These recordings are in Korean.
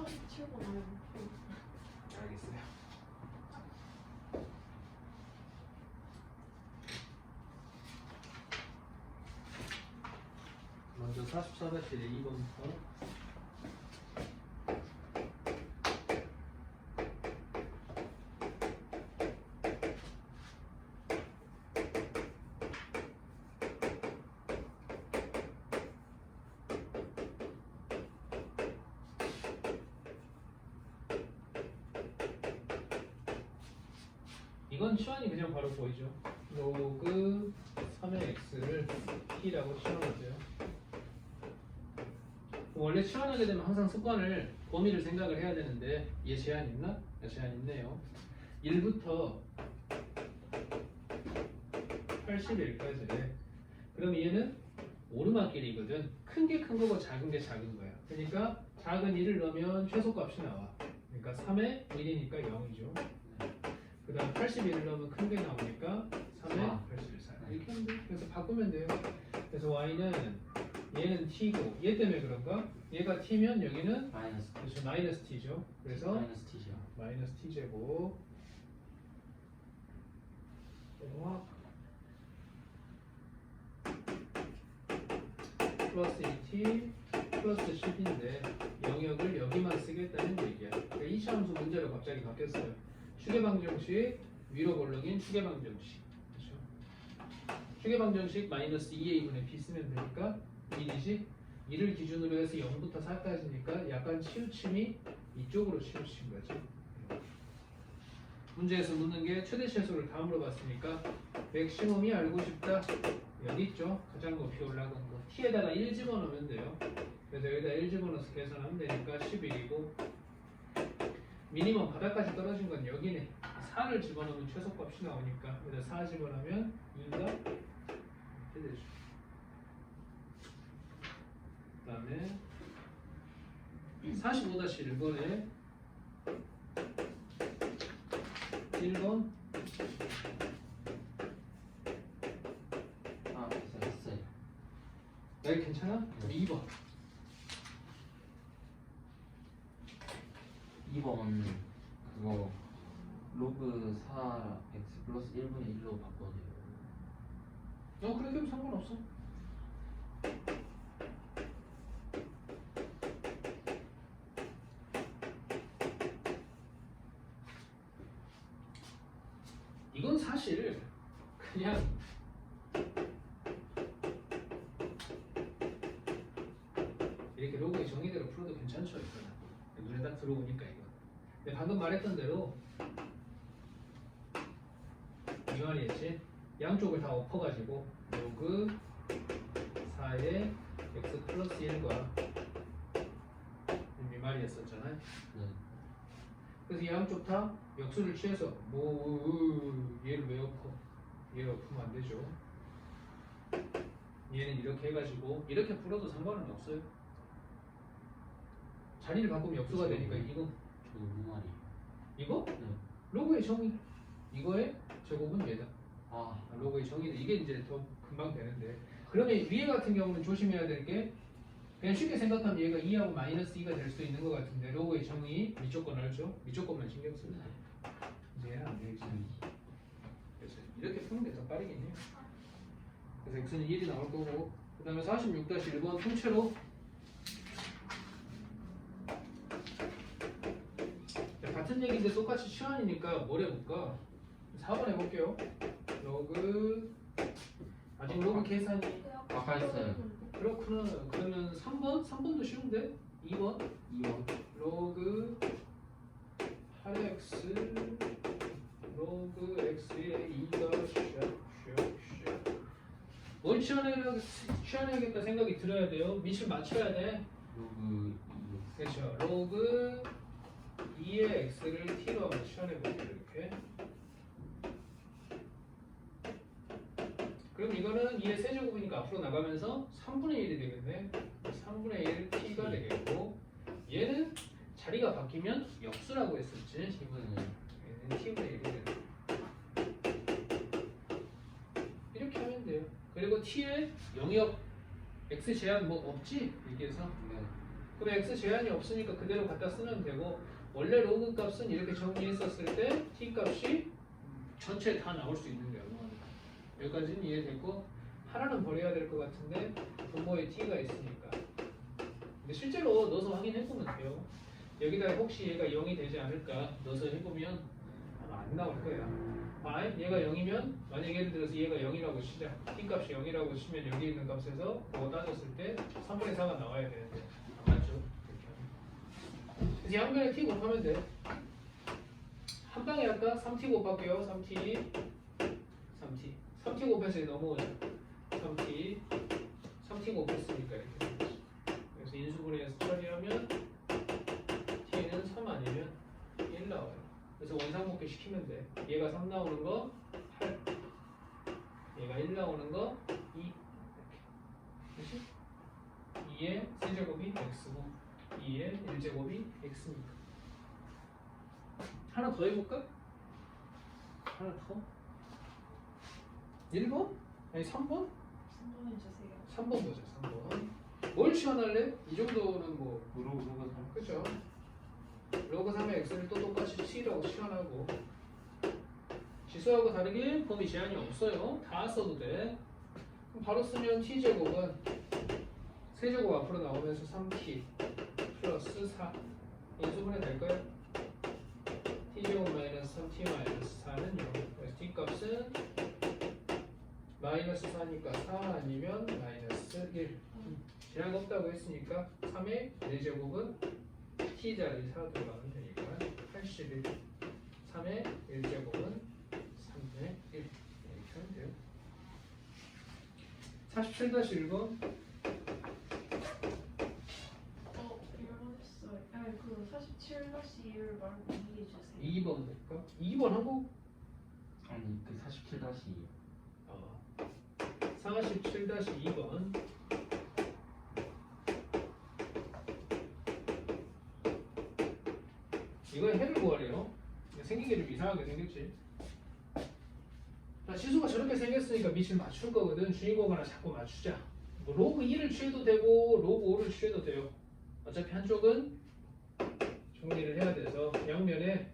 47번 아니면 알겠어요. 먼저 44-2번부터 이건 치환이 그냥 바로 보이죠. 로그 3의 x를 t라고 치환하세요. 원래 치환하게 되면 항상 습관을 범위를 생각을 해야 되는데 얘 제한 있나? 제한 있네요. 1부터 81까지. 그럼 얘는 오르막길이거든. 큰 게 큰 거고 작은 게 작은 거야. 그러니까 작은 1을 넣으면 최소값이 나와. 그러니까 3의 1이니까 0이죠. 그 다음 81을 넣으면 큰 게 나오니까 3의 84 이렇게 하면 돼. 그래서 바꾸면 돼요. 그래서 y는 얘는 t고 얘 때문에 그런가? 얘가 t면 여기는 마이너스 그렇죠, 마이너스 t죠. 그래서 마이너스 t죠. 마이너스 t제곱 플러스 2t 플러스 10인데 영역을 여기만 쓰겠다는 얘기야. 그러니까 2차 함수 문제로 갑자기 바뀌었어요. 추계방정식 위로 볼록인 추계방정식. 그렇죠? 추계방정식 마이너스 2a분의 b 쓰면 되니까 1이지 2를 기준으로 해서 0부터 4까지니까 약간 치우침이 이쪽으로 치우친 거지. 문제에서 묻는 게 최대 최소를 다 물어봤으니까 맥시멈이 알고 싶다. 여기 있죠. 가장 높이 올라간 거. t에다가 1 집어넣으면 돼요. 그래서 여기다 1 집어넣어서 계산하면 되니까 11이고 미니멈 바닥까지 떨어진 건 여기네. 4를 집어넣으면 최소값이 나오니까 여기다 4 집어넣으면 2가 이렇게 되죠. 그 다음에 45-1번에 1번 아, 됐어요. 여기 괜찮아? 2번 2번 그거 로그 4x 플러스 1분의 1로 바꿔야 돼요. 그렇게 하면 상관없어. 이건 사실 그냥 이렇게 로그의 정의대로 풀어도 괜찮죠. 이거는 눈에 딱 들어오니까 이거. 근데 방금 말했던 대로 이 말이었지. 양쪽을 다 엎어가지고 로그 4의 x 플러스 1과 이 말이었었잖아. 네. 그래서 이 양쪽 다 역수를 취해서 얘를 왜 엎어? 얘를 엎으면 안 되죠. 얘는 이렇게 해가지고 이렇게 풀어도 상관은 없어요. 자리를 바꾸면 역수가 되니까 이거 저 무슨 말이에요? 이거? 네. 로그의 정의 이거의 제곱은 얘다. 아, 로그의 정의는 이게 이제 더 금방 되는데 그러면 위에 같은 경우는 조심해야 될 게 그냥 쉽게 생각하면 얘가 2하고 마이너스 2가 될 수 있는 것 같은데 로그의 정의 위쪽 건 알죠? 위쪽 것만 신경 쓰면 돼. 이제 안 되겠지. 그래서 이렇게 푸는 게 더 빠르긴 해요. 그래서 x는 1이 나올 거고 그 다음에 46-1번 통째로 같은 얘기인데 똑같이 치환이니까 뭘 해볼까? 4번 해볼게요. 로그 아직 로그 계산이 아까 했어요. 그렇구나. 그러면 3번? 3번도 쉬운데? 2번? 2번 로그 8x 로그 x의 2가 샥샥샥 뭘 취하해야겠다 생각이 들어야 돼요. 밑을 맞춰야 돼. 로그 2 그렇죠. 로그 2의 x를 t로 한번 취해볼게요. 이렇게. 그럼 이거는 2의 세제곱이니까 앞으로 나가면서 3분의 1이 되겠네. 3분의 1 t가 되겠고 얘는 자리가 바뀌면 역수라고 했었지. 얘는 t분의 1이 되는 이렇게 하면 돼요. 그리고 t의 영역 x 제한 뭐 없지? 여기에서 네. 그럼 x 제한이 없으니까 그대로 갖다 쓰면 되고 원래 로그 값은 이렇게 정리했었을 때 t 값이 전체 다 나올 수 있는 거야. 여기까지는 이해됐고 하나는 버려야 될 것 같은데 분모에 t가 있으니까. 근데 실제로 넣어서 확인해보면 돼요. 여기다 혹시 얘가 0이 되지 않을까 넣어서 해보면 아마 안 나올 거야. 얘가 0이면 만약 예를 들어서 얘가 0이라고 치자. t 값이 0이라고 치면 여기 있는 값에서 그거 따졌을 때 3분의 4가 나와야 되는데 안 맞죠? 그래서 양변에 t 곱하면 돼. 한 방에 할까? 3t 곱할게요. 3t 3t 곱해서 넘어오죠. 3t 곱했으니까 이렇게 되겠지. 그래서 인수분해해서 처리하면 t는 3 아니면 1 나와요. 그래서 원상복귀 시키면 돼. 얘가 3 나오는 거 8, 얘가 1 나오는 거 2 이렇게. 그렇지? 2의 세제곱이 x고 2의 1제곱이 x니까. 하나 더 해볼까? 하나 더? 1번? 아니 3번? 3번 해주세요. 3번 보자. 3번. 뭘 치환할래? 이 정도는 뭐 로그 3. 그죠? 로그 3의 x를 또 똑같이 t라고 치환하고 지수하고 다르게 범위 제한이 없어요. 다 써도 돼. 그럼 바로 쓰면 t제곱은 세제곱 앞으로 나오면서 3t 플러스 4 인수분해 될까요? t제곱 마이너스 3t 마이너스 4는 0. 그래서 t값은 마이너스 4니까 4 아니면 마이너스 1. 제한 없다고 했으니까 3의 4제곱은 t자리 4 들어가면 되니까 81. 3의 1제곱은 3분의 1. 이렇게 하면 돼요. 47-1번. 이러했어요. 아니 그 47-2를 말고 2 해주세요. 2번 볼까? 2번 한국? 아니 그 47-2. 47-2번. 이건 해를 구하래요. 생긴 게 좀 이상하게 생겼지. 자, 지수가 저렇게 생겼으니까 밑을 맞출 거거든. 주인공 하나 자꾸 맞추자. 뭐 로그 2를 취해도 되고 로그 5를 취해도 돼요. 어차피 한쪽은 정리를 해야 돼서 양면에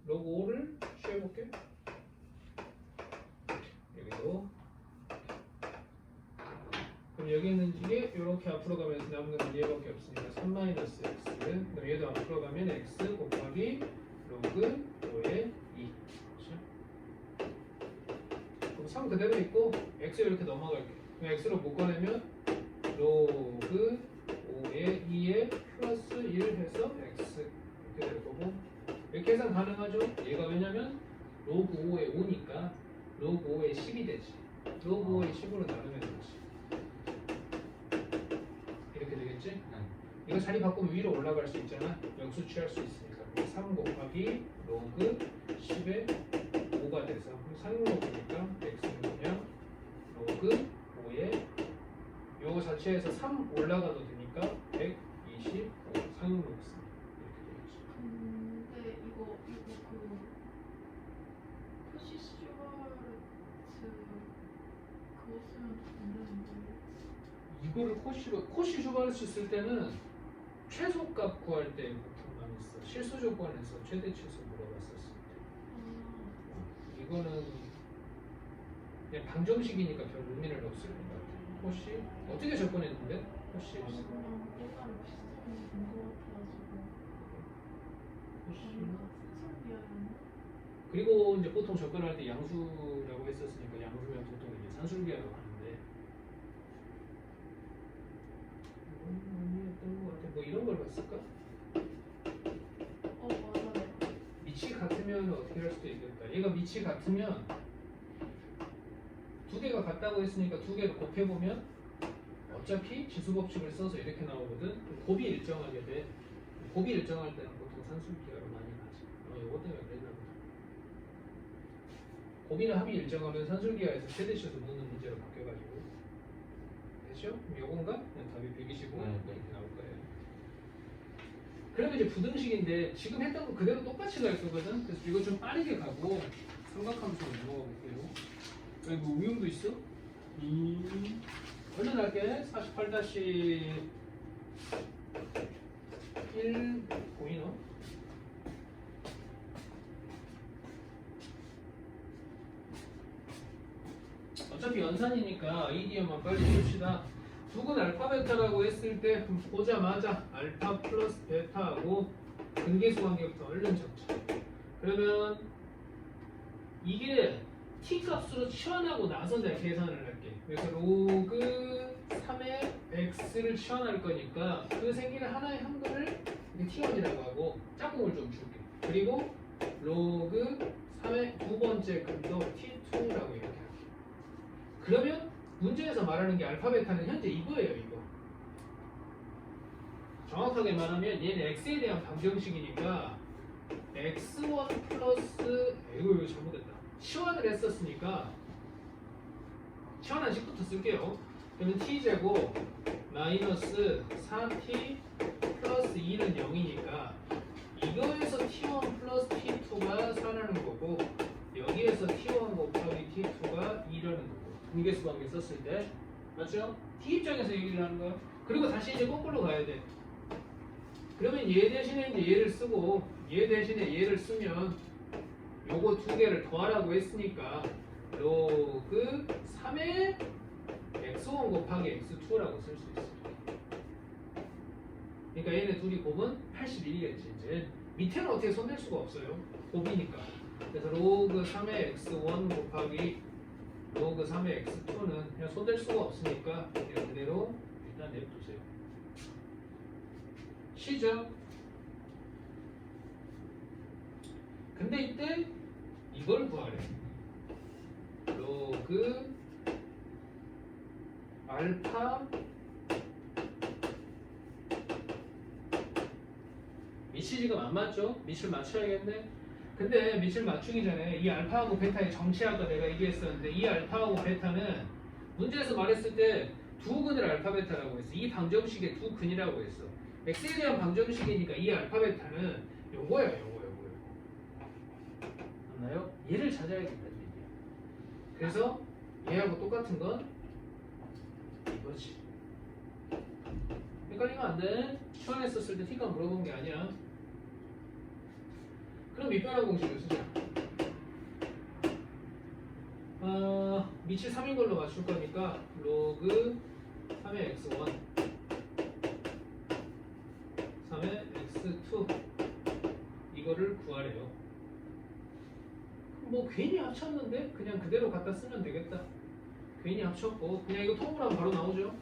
로그 5를 취해볼게. 여기도. 그럼 여기 있는 이게 이렇게 앞으로 가면서 남는 건 얘밖에 없으니까 3-x. 그럼 얘도 앞으로 가면 x 곱하기 로그 5의 2. 그렇죠? 그럼 3 그대로 있고 x 이렇게 넘어갈게. 그럼 x로 묶어내면 로그 5의 2에 플러스 1 해서 x 이렇게 될 거고 이렇게 계산 가능하죠? 얘가 왜냐면 로그 5의 5니까 로그 5의 10이 되지. 로그 5의 10으로 나누면 되지. 이렇게 되겠지? 네. 이거 자리 바꾸면 위로 올라갈 수 있잖아. 역수 취할 수 있으니까. 3 곱하기 로그 10의 5가 돼서 3 곱하니까 x는 그냥 로그 5의 요거 자체에서 3 올라가도 되니까 125 상용 로그 3 이렇게 되겠지. 근데 이거 그 푸시 슈바르트 그거 쓰면 안 되는데. 이거를 코시 슈바르츠 쓸 때는 최소값 구할 때 보통 많이 써. 실수 조건에서 최대 최소 물어봤었을 때. 이거는 그냥 방정식이니까 별 의미는 없을 것 같아. 코시 어떻게 접근했는데? 코시 그냥 옛날에 비슷한 본것 같아가지고. 코시. 산술비하면 그리고 이제 보통 접근할 때 양수라고 했었으니까 양수면 보통 이제 산술비하라고 하는데. 아니었던 것 같아. 뭐 이런 걸 봤을까? 맞아요. 밑이 같으면 어떻게 할 수도 있겠다. 얘가 밑이 같으면 두 개가 같다고 했으니까 두 개를 곱해보면 어차피 지수법칙을 써서 이렇게 나오거든. 그럼 곱이 일정하게 돼. 곱이 일정할 때는 보통 산술기하로 많이 가지. 이거 때문에 그랬나 보다. 곱이나 합이 일정하면 산술기하에서 최대치에서 묻는 문제로 바뀌어가지고 됐죠? 그럼 요건가? 그냥 답이 125 네. 이렇게 나올 거예요. 그러면 이제 부등식인데 지금 했던 거 그대로 똑같이 갈 거거든. 그래서 이거 좀 빠르게 가고 삼각함수로 넘어가 볼게요. 뭐 우용도 있어? 얼른 할게. 48-1번 1 보이노? 어차피 연산이니까 이디어만 빨리 씁시다. 두근 알파 베타라고 했을 때 보자마자 알파 플러스 베타하고 근계수 관계부터 얼른 적자. 그러면 이게 t 값으로 치환하고 나서 내가 계산을 할게. 그래서 로그 3의 x를 치환할 거니까 그 생기는 하나의 한글을 t1이라고 하고 짝꿍을 좀 줄게. 그리고 로그 3의 두 번째 근도 t2라고 이렇게 할게. 그러면 문제에서 말하는 게 알파 베타는 현재 이거예요, 이거. 정확하게 말하면 얘는 x에 대한 방정식이니까 x1 플러스 이거 잘못했다. 치환을 했었으니까 치환한 식부터 쓸게요. 그러면 t제곱 마이너스 4t 플러스 2는 0이니까 이거에서 t1 플러스 t2가 4라는 거고 여기에서 t1 곱하기 t2가 2라는 거고 분계수 관계 썼을 때 맞죠? t 입장에서 얘기를 하는 거야. 그리고 다시 이제 거꾸로 가야 돼. 그러면 얘 대신에 이제 얘를 쓰고 얘 대신에 얘를 쓰면 요거 두 개를 더하라고 했으니까 로그 3의 x1 곱하기 x2라고 쓸 수 있어. 그러니까 얘네 둘이 곱은 81이겠지. 이제 밑에는 어떻게 손댈 수가 없어요. 곱이니까. 그래서 로그 3의 x1 곱하기 로그 3의 x2는 그냥 손댈 수가 없으니까 그냥 그대로 일단 냅두세요. 시죠? 근데 이때 이걸 구하래. 로그 알파 밑이 지금 안 맞죠? 밑을 맞춰야겠네. 근데 밑을 맞추기 전에 이 알파하고 베타의 정치 아까 내가 얘기했었는데 이 알파하고 베타는 문제에서 말했을 때 두 근을 알파 베타라고 했어. 이 방정식의 두 근이라고 했어. x에 대한 방정식이니까 이 알파 베타는 요거야, 요거. 맞나요? 얘를 찾아야겠다는 얘기야. 그래서 얘하고 똑같은 건 이거지. 헷갈리면 안 돼. 치환했었을 때 t가 물어본 게 아니야. 그럼 밑변화 공식을 쓰자. 밑이 3인 걸로 맞출 거니까 로그 3의 x1 3의 x2 이거를 구하래요. 뭐 괜히 합쳤는데 그냥 그대로 갖다 쓰면 되겠다. 괜히 합쳤고 그냥 이거 통으로 하면 바로 나오죠.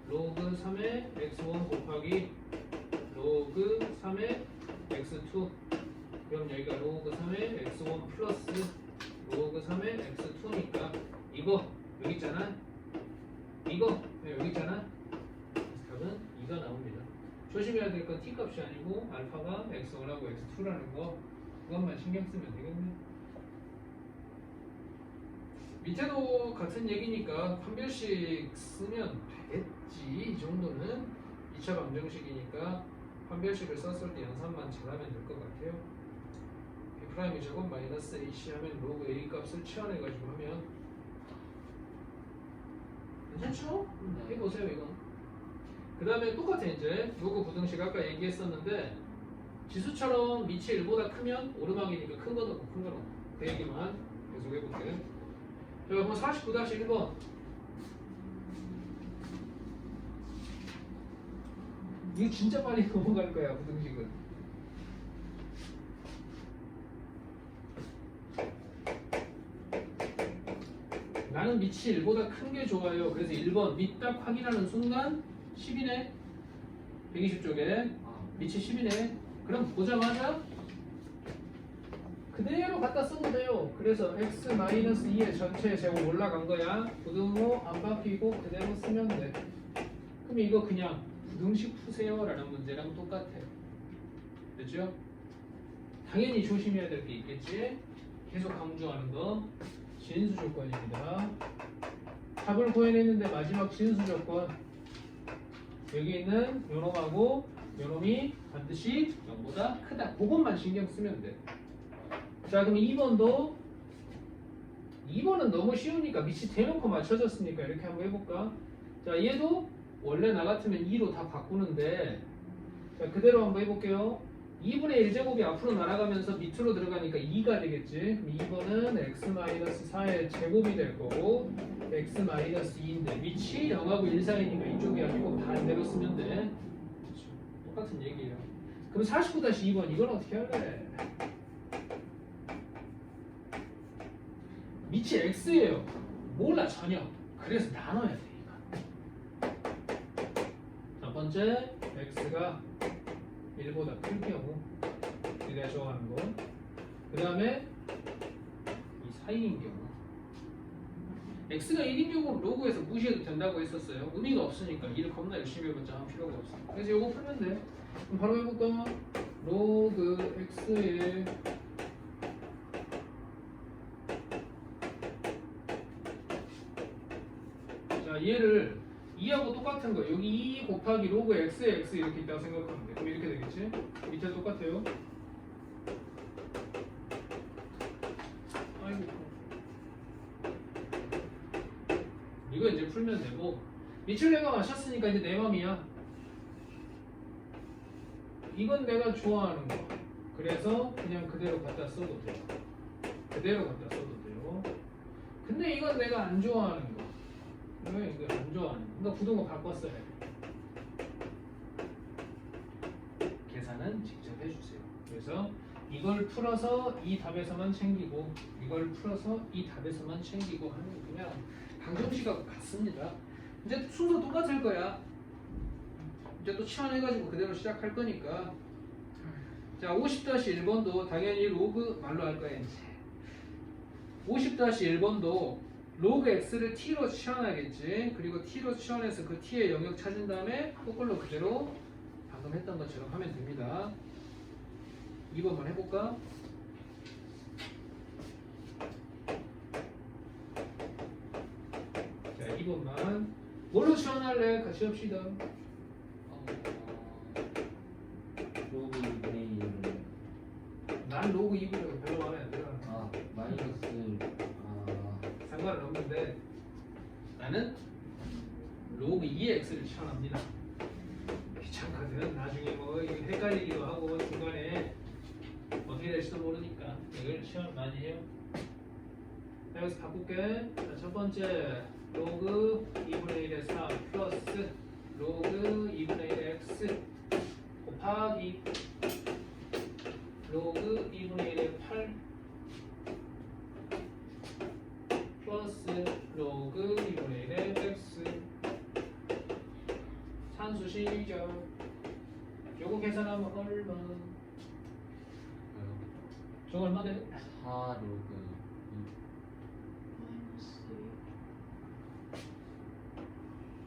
로그 3의 x1 곱하기 로그 3의 x2 그럼 여기가 로그 3의 x1 플러스 로그 3의 x2니까 이거 여기 있잖아. 이거 여기 있잖아. 답은 2가 나옵니다. 조심해야 될 건 t 값이 아니고 알파가 x1하고 x2라는 거 그것만 신경 쓰면 되겠네. 밑에도 같은 얘기니까 판별식 쓰면 되겠지. 이 정도는 2차 방정식이니까 판별식을 썼을 때 연산만 잘하면 될 것 같아요. B'이 제곱 마이너스 AC 하면 로그 A 값을 치환해가지고 하면 괜찮죠? 해보세요 이건. 그 다음에 똑같아 이제 로그 부등식 아까 얘기했었는데 지수처럼 밑이 1보다 크면 오르막이니까 큰 거 넣고 큰 거 넣고 그 얘기만 계속 해볼게요. 자 그럼 49-1번 이거 진짜 빨리 넘어갈 거야 부등식은. 나는 밑이 1보다 큰 게 좋아요. 그래서 1번 밑 딱 확인하는 순간 10이네. 120쪽에 밑이 10이네. 그럼 보자마자 그대로 갖다 써도 돼요. 그래서 x-2의 전체 제곱 올라간 거야. 부등호 안 바뀌고 그대로 쓰면 돼. 그럼 이거 그냥 부등식 푸세요 라는 문제랑 똑같아요. 됐죠? 당연히 조심해야 될 게 있겠지. 계속 강조하는 거 진수 조건입니다. 답을 구해냈는데 마지막 진수 조건 여기 있는 요놈하고 요놈이 반드시 0보다 크다. 그것만 신경 쓰면 돼. 자 그럼 2번도 2번은 너무 쉬우니까 밑이 대놓고 맞춰졌으니까 이렇게 한번 해볼까. 자 얘도 원래 나 같으면 2로 다 바꾸는데 자, 그대로 한번 해볼게요. 2분의 1제곱이 앞으로 날아가면서 밑으로 들어가니까 2가 되겠지. 그럼 2번은 x-4의 제곱이 될 거고 x-2인데 위치 0하고 1 사이니까 이쪽이 아니고 반대로 쓰면 돼. 똑같은 얘기예요. 그럼 49-2번 이건 어떻게 할래? 밑이 x예요. 몰라 전혀. 그래서 나눠야 돼 이거. 첫 번째 x가 1보다 클 경우 내가 좋아하는 거. 그 다음에 이 사이인 경우. x가 1인 경우 로그에서 무시해도 된다고 했었어요. 의미가 없으니까 일을 겁나 열심히 해봤자 할 필요가 없어. 그래서 이거 풀면 돼. 그럼 바로 해볼까? 로그 x의 자 얘를 2하고 똑같은 거 여기 2 곱하기 로그 x의 x 이렇게 있다고 생각하면 돼. 그럼 이렇게 되겠지? 밑에 똑같아요. 아이고 이거 이제 풀면 되고 밑을 내가 마셨으니까 이제 내 맘이야. 이건 내가 좋아하는 거. 그래서 그냥 그대로 갖다 써도 돼요. 그대로 갖다 써도 돼요. 근데 이건 내가 안 좋아하는 거. 왜 이거 안 좋아하는 거? 그러니까 부등호 바꿨어야 돼. 계산은 직접 해주세요. 그래서 이걸 풀어서 이 답에서만 챙기고 이걸 풀어서 이 답에서만 챙기고 하는 그냥 방정식하고 같습니다. 이제 순서 똑같을 거야. 이제 또 치환해가지고 그대로 시작할 거니까. 자 50-1번도 당연히 로그 말로 할 거야 이제. 50-1번도 로그 x를 t로 치환하겠지. 그리고 t로 치환해서 그 t의 영역 찾은 다음에 거꾸로 그대로 방금 했던 것처럼 하면 됩니다. 2번만 해볼까? 자 2번만 뭘로 치환할래? 같이 합시다. 로그 2분의 1을 난 로그 2분의 별로 마음에 안 들어. 마이너스 상관은 없는데 나는 로그 2의 x를 치환합니다. 귀찮거든. 나중에 뭐 이거 헷갈리기도 하고 중간에 어떻게 될지도 모르니까 이걸 치환 많이 해요. 자, 여기서 바꿀게. 자, 첫 번째 로그 2분의 1의 4 플러스 로그 2분의 1의 x 곱하기 로그 2분의 1의 8 플러스 로그 2분의 1의 x 산수시죠. 요거 계산하면 얼마? 저거 얼마 돼? 4 로그 마이너스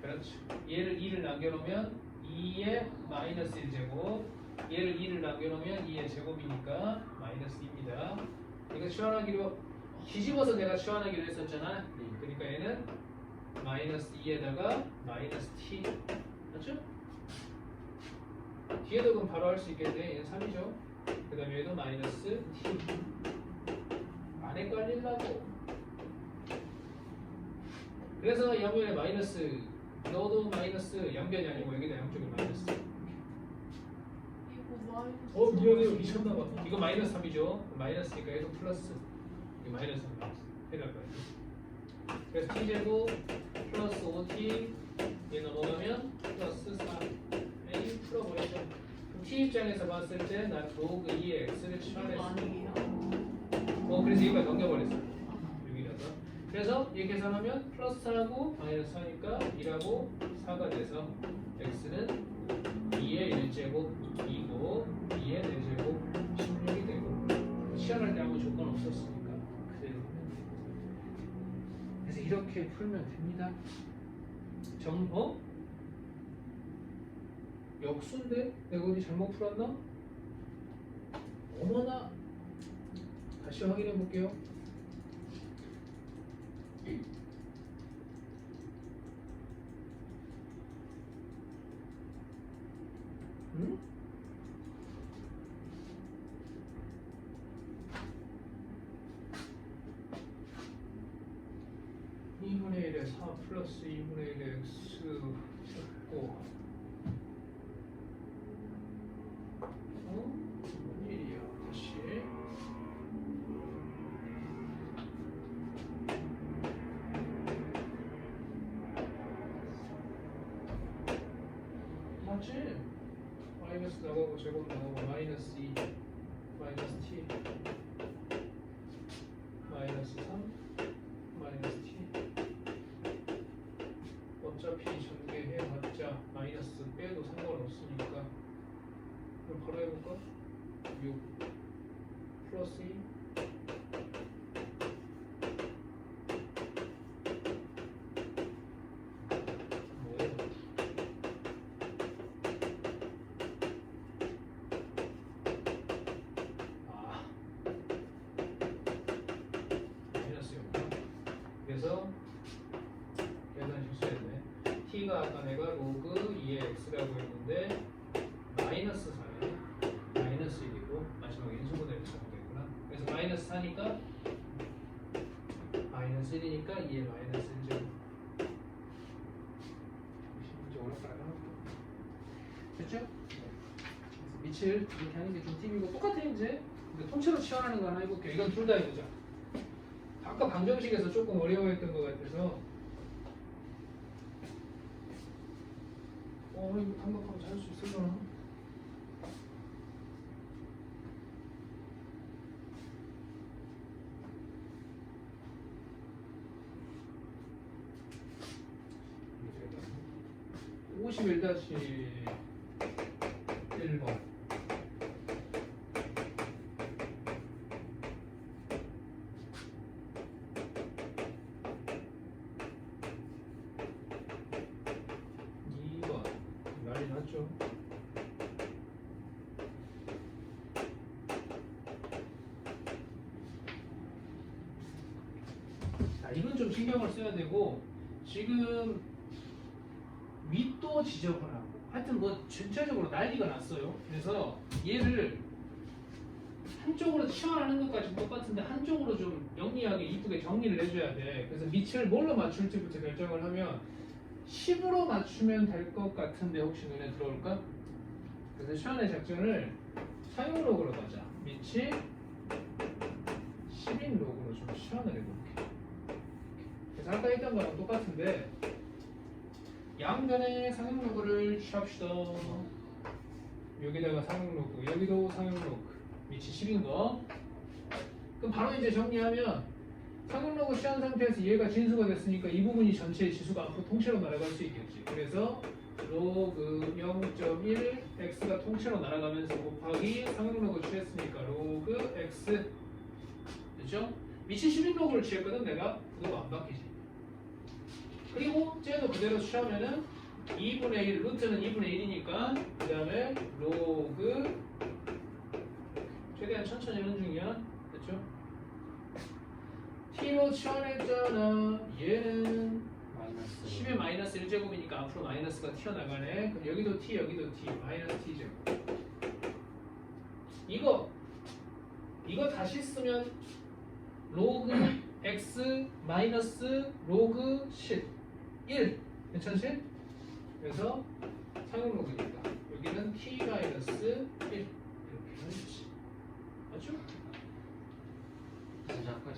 그렇죠. 얘를 2를 남겨놓으면 2의 마이너스 1제곱 얘를 2를 남겨놓으면 2의 제곱이니까 마이너스 2입니다. 이거 치환하기로 뒤집어서 내가 치환하기로 했었잖아. 그러니까 얘는 마이너스 2에다가 마이너스 t 맞죠? 뒤에도 그럼 바로 할 수 있겠네. 얘는 3이죠. 그 다음에 얘도 마이너스 t 안 헷갈리려고. 그래서 양변에 마이너스 너도 마이너스 양변이 아니고 여기다 양쪽에 마이너스. 이거 마이너스 미안해요. 미쳤나봐. 이거 마이너스 3이죠. 마이너스니까 얘도 플러스. 이거 마이너스 3 마이너스. 해갈 거야. 그래서 t제곱 플러스 5t 얘 넘어가면 플러스 4 a 풀어버리죠. 그럼 t 입장에서 봤을 때 난 로그 2의 x를 이거 치환했어. 아니에요? 그래서 이거 넘겨버렸어. 6이라서. 그래서 얘 계산하면 플러스 4하고 마이너스 4니까 1하고 4가 돼서 x는 2의 1제곱 2고 2의 4제곱 16이 되고 치환할 때 아무 조건 없었으니까 그대로 하면 돼. 그래서 이렇게 풀면 됩니다. 역수인데? 내가 어디 잘못 풀었나? 어머나! 다시 확인해 볼게요. 응? (2분의 1에 4 플러스 2분의 1의 x) 고 맞지? 마이너스 나가고 제곱 나가고 마이너스 2 마이너스 t 마이너스 3 마이너스 t 어차피 전개해봤자 마이너스 빼도 상관없으니까 그럼 바로 해볼까? 6 플러스 2 뭐예요? 아 마이너스였구나. 그래서 계산 실수했네. t가 아까 내가 로그 2의 x라고 했는데 마이너스 4에 마이너스 1이고 마지막에 인수분해를 적용됐구나. 그래서 마이너스 4니까 마이너스 1이니까 2의 마이너스 1제곱. 이제 어렵다요. 됐죠? 그래서 밑을 이렇게 하는 게 좀 팁이고 똑같아 이제. 근데 통째로 치환하는 거 하나 해볼게요. 이건 둘 다 해보자. 아까 방정식에서 조금 어려워했던 것 같아서 이거 감각하면 잘할 수 있을려나? 이거 51-1번 난리 났죠. 자, 이건 좀 신경을 써야 되고 지금 밑도 지저분하고 하여튼 뭐 전체적으로 난리가 났어요. 그래서 얘를 한쪽으로 치환하는 것까지 똑같은데 한쪽으로 좀 영리하게 이쁘게 정리를 해줘야 돼. 그래서 밑을 뭘로 맞출지부터 결정을 하면 10으로 맞추면 될 것 같은데 혹시 눈에 들어올까? 그래서 시원의 작전을 사용록으로 가자. 밑이 10인 록으로 좀 시원을 해볼게. 그래서 아까 했던 거랑 똑같은데 양변에 상용로그를 취합시다. 여기다가 상용로그, 여기도 상용로그. 밑이 10인 거. 그럼 바로 이제 정리하면 상용로그 취한 상태에서 얘가 진수가 됐으니까 이 부분이 전체의 지수가 앞으로 통째로 날아갈 수 있겠지. 그래서 로그 0.1 x가 통째로 날아가면서 곱하기 상용로그 취했으니까 로그 x 됐죠? 밑이 10인 로그를 취했거든 내가. 그거 안 바뀌지. 그리고 쟤도 그대로 취하면은 2분의 1 루트는 2분의 1이니까 그 다음에 로그 최대한 천천히 하는 중이야. 됐죠? t로 치환했잖아. 얘는 마이너스 10의 마이너스 1제곱이니까 앞으로 마이너스가 튀어나가네. 그럼 여기도 t 여기도 t 마이너스 t제곱. 이거 다시 쓰면 로그 x 마이너스 로그 10 1 괜찮지? 그래서 상용로그니까 여기는 t 마이너스 1 이렇게 해주지. 맞죠? 잠깐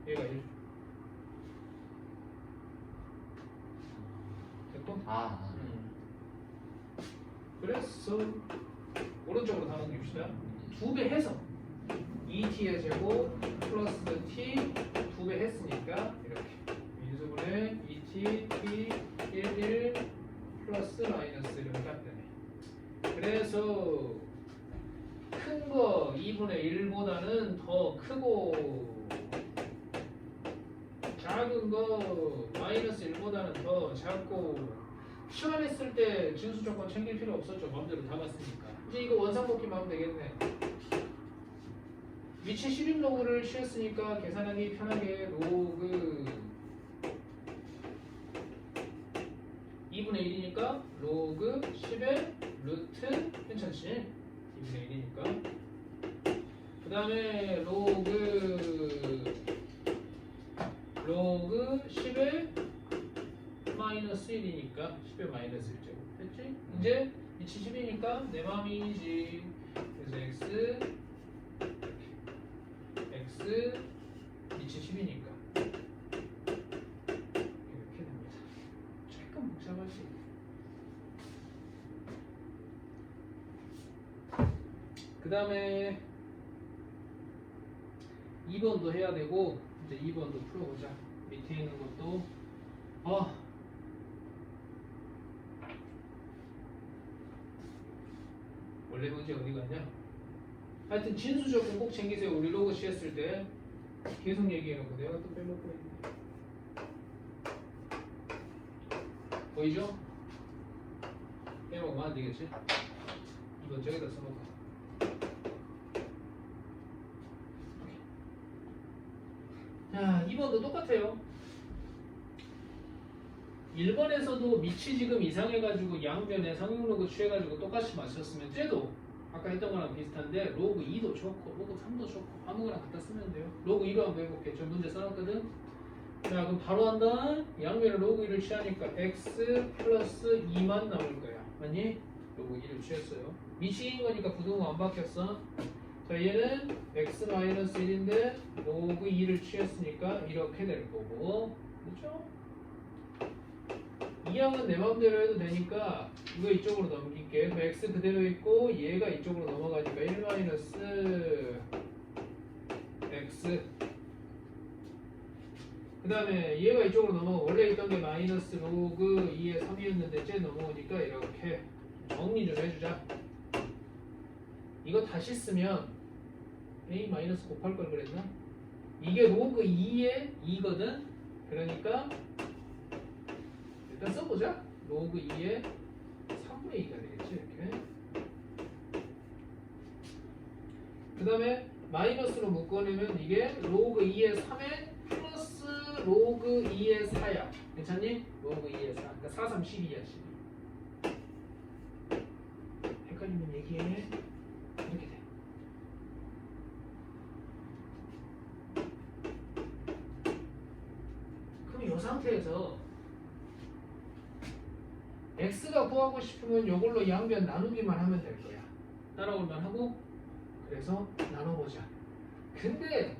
얘가 1 됐고? 그래서 오른쪽으로 다 넘깁시다. 2배 해서 2t의 제곱 플러스 t 2배 했으니까 이렇게 인수분해 2t t 1 플러스 마이너스 이렇게 딱 되네. 그래서 큰 거 2분의 1보다는 더 크고 작은 거 마이너스 1보다는 더 작고 시간했을 때 진수 조건 챙길 필요 없었죠. 마음대로 다 갔으니까. 이제 이거 원상복귀만 하면 되겠네. 위치 10인 로그를 취했으니까 계산하기 편하게 로그 2분의 1이니까 로그 10의 루트 괜찮지? 2분의 1이니까 그 다음에 로그 10의 마이너스 1이니까 10의 마이너스 1제곱 했지? 이제 위치 10이니까 내 맘이지. 그래서 x 위치 10이니까 복잡하지. 그 다음에 2번도 해야 되고 이제 2번도 풀어보자. 밑에 있는 것도 원래 문제 어디 갔냐? 하여튼 진수 조건 꼭 챙기세요. 우리 로그 C 했을 때 계속 얘기해놓고 내가 또 빼먹고 있네. 보이죠? 빼먹으면 안 되겠지? 이건 저기다 써놓고. 자, 2번도 똑같아요. 1번에서도 밑이 지금 이상해가지고 양변에 상용 로그 취해가지고 똑같이 맞췄으면 쟤도 아까 했던 거랑 비슷한데 로그 2도 좋고 로그 3도 좋고 아무거나 갖다 쓰면 돼요. 로그 2로 한번 해볼게. 저 문제 써놨거든. 자, 그럼 바로 한다. 양변에 로그 1을 취하니까 x 플러스 2만 나올 거야. 맞니? 로그 1을 취했어요. 밑인 거니까 부등호 안 바뀌었어. 자, 얘는 x 마이너스 1인데 로그 2를 취했으니까 이렇게 될 거고, 그렇죠? 이 항은 내 마음대로 해도 되니까 이거 이쪽으로 넘길게. 그럼 x 그대로 있고 얘가 이쪽으로 넘어가니까 1 마이너스 x. 그 다음에 얘가 이쪽으로 넘어가. 원래 있던 게 마이너스 로그 2의 3이었는데 쟤 넘어오니까 이렇게 정리 좀 해주자. 이거 다시 쓰면 a 마이너스 곱할 걸 그랬나? 이게 로그 2의 2거든. 그러니까 일단 써보자. 로그 2의 3분의 2가 되겠지. 이렇게. 그 다음에 마이너스로 묶어내면 이게 로그 2의 3에 플러스 로그 2의 4야. 괜찮니? 로그 2의 4. 그러니까 4, 3, 12야. 12. 헷갈리면 얘기해. 이렇게 돼. 그럼 이 상태에서 x가 구하고 싶으면 이걸로 양변 나누기만 하면 될 거야. 따라올만 하고. 그래서 나눠보자. 근데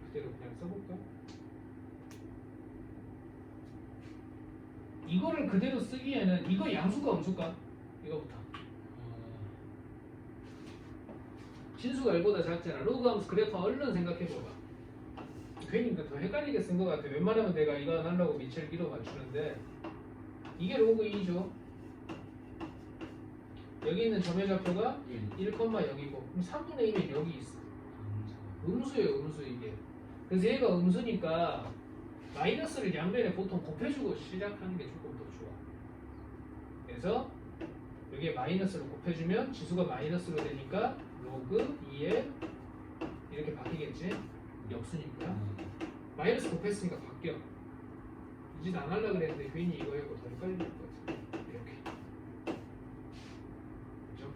그대로 그냥 써볼까? 이거를 그대로 쓰기에는 이거 양수가 음수가? 이거부터. 진수가 1보다 작잖아. 로그 함수 그래프 얼른 생각해봐봐. 괜히 더 헷갈리게 쓴 것 같아. 웬만하면 내가 이거 안 하려고 밑을 1로 맞추는데 이게 로그 2죠. 여기 있는 점의 좌표가 1,0이고 그럼 3분의 2면 여기 있어. 음수예요. 음수 이게. 그래서 얘가 음수니까 마이너스를 양변에 보통 곱해주고 시작하는 게 조금 더 좋아. 그래서 여기에 마이너스를 곱해주면 지수가 마이너스로 되니까 로그 2에 이렇게 바뀌겠지? 역수니까. 마이너스 곱했으니까 바뀌어. 이 짓 안 하려고 그랬는데 괜히 이거 해고 더 헷갈릴 것 같아. 이렇게. 그죠?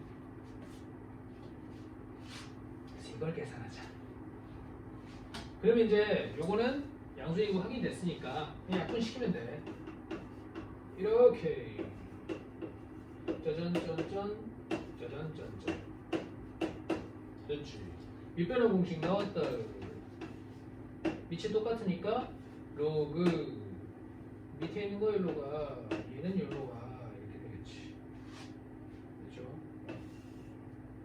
그래서 이걸 계산하자. 그러면 이제 요거는 양수이고 확인됐으니까 그냥 약분시키면 돼. 이렇게 짜잔 짜잔 짜잔 짜잔. 됐지. 밑변환 공식 나왔다. 밑이 똑같으니까 로그 밑에 있는 거 여기로 가, 얘는 여기로 가. 이렇게 되겠지. 그렇죠?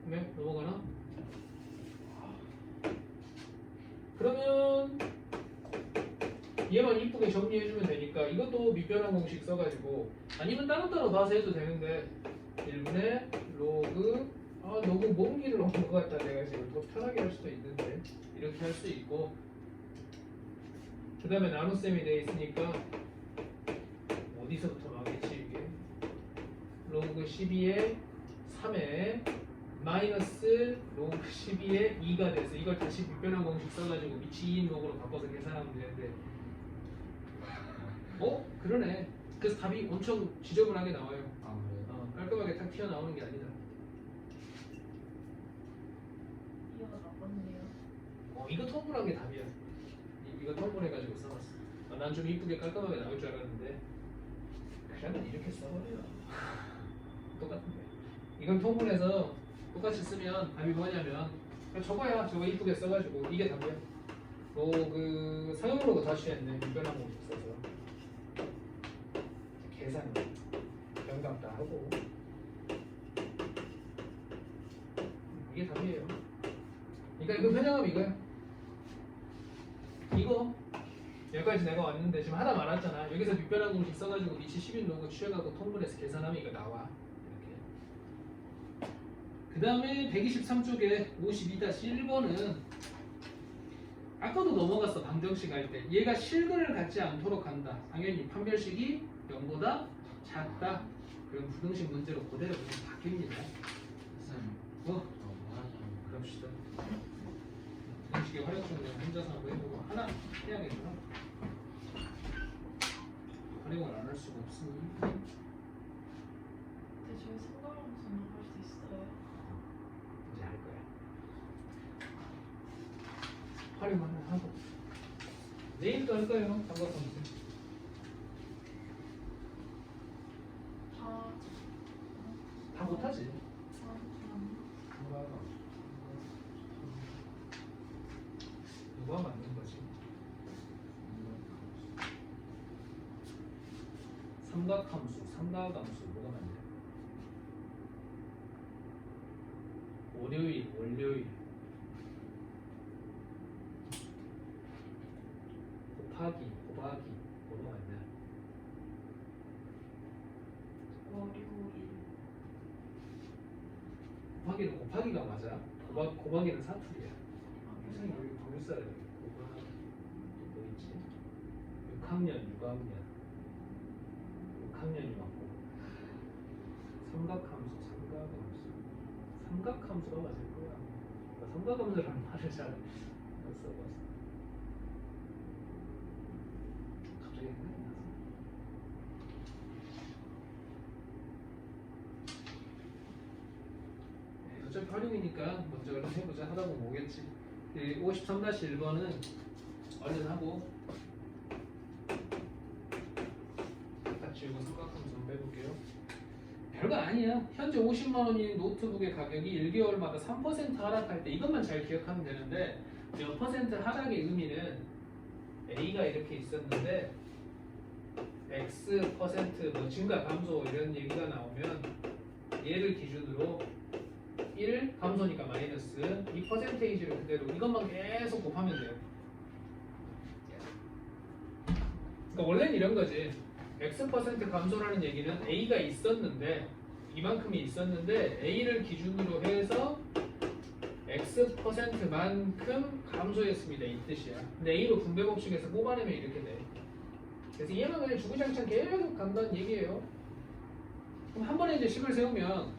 그러면 넘어가나? 그러면 얘만 이쁘게 정리해주면 되니까 이것도 밑변환 공식 써가지고, 아니면 따로따로 봐서 해도 되는데 1분의 로그 너무 먼 길을 온 것 같다. 내가 지금 더 편하게 할 수도 있는데 이렇게 할 수 있고, 그 다음에 나눗셈이 돼 있으니까 어디서부터 나오겠지 이게? 로그 12의 3에 마이너스 로그 12의 2가 돼서 이걸 다시 밑변환 공식 써가지고 밑이 2인 로그로 바꿔서 계산하면 되는데, 그러네. 그래서 답이 엄청 지저분하게 나와요. 그래요? 깔끔하게 탁 튀어나오는 게 아니다. 이거 나빴네요. 이거 통분한 게 답이야. 이거 통분해가지고 써봤어. 난 좀 이쁘게 깔끔하게 나올 줄 알았는데 그러면 이렇게 써버려요. 똑같은데. 이걸 통분해서 똑같이 쓰면 답이 뭐냐면 그냥 저거야. 저거 이쁘게 써가지고 이게 답이야. 로그 사용로그 다시 했네. 미변한 공식 써서 계산 변감 다 하고 이게 답이에요. 그러니까 이거 변형하면 이거야. 이거 여기까지 내가 왔는데 지금 하다 말았잖아. 여기서 밑변환 공식 써가지고 위치 10인 로그 취해가고 통분해서 계산하면 이거 나와. 이렇게. 그 다음에 123쪽에 52-1번은 아까도 넘어갔어. 방정식 할 때 얘가 실근을 갖지 않도록 한다. 당연히 판별식이 0보다 작다. 그럼 부등식 문제로 그대로 그냥 바뀝니다. 선생님 어? 뭐하냐면 그럽시다. 부등식의 활용성을 혼자서 한번 해보고 하나 해야겠구나. 활용을 안 할 수가 없으니 근데 저희 상관없어 나갈 수 있어요? 이제 할 거야. 활용을 하고 내일도 할 거예요. 삼각함수. 다 다 못하지. 누가 만든 거지? 삼각함수 뭐가 만든? 월요일 곱하기 뭐가 맞냐? 월요일 곱하기는 곱하기가 맞아. 곱하기는 사투리야. 아, 선생님 그래요? 여기 보물 써야 돼. 곱하기 뭐 있지? 6학년 6학년이 맞고 삼각함수가 맞을 거야. 그러니까 삼각함수라는 말을 잘 못 써봤어. 갑자기 생각이 나서. 어차피 활용이니까 먼저 얼른 해보자. 하다 보면 오겠지. 53-1번은 얼른 하고 다 지우고 삼각함수 한번 해볼게요. 별거 아니야. 현재 50만 원인 노트북의 가격이 1개월마다 3% 하락할 때 이것만 잘 기억하면 되는데 몇 퍼센트 하락의 의미는 A가 이렇게 있었는데 X 퍼센트 뭐 증가 감소 이런 얘기가 나오면 얘를 기준으로 1 감소니까 마이너스 이 퍼센테이지를 그대로 이것만 계속 곱하면 돼요. 그러니까 원래는 이런 거지. X 퍼센트 감소라는 얘기는 A가 있었는데 이만큼이 있었는데 A를 기준으로 해서 X 퍼센트만큼 감소했습니다 이 뜻이야. 근데 A로 분배 법칙에서 뽑아내면 이렇게 돼. 그래서 얘만 그냥 주구장창 계속 간다는 얘기예요. 그럼 한 번에 이제 식을 세우면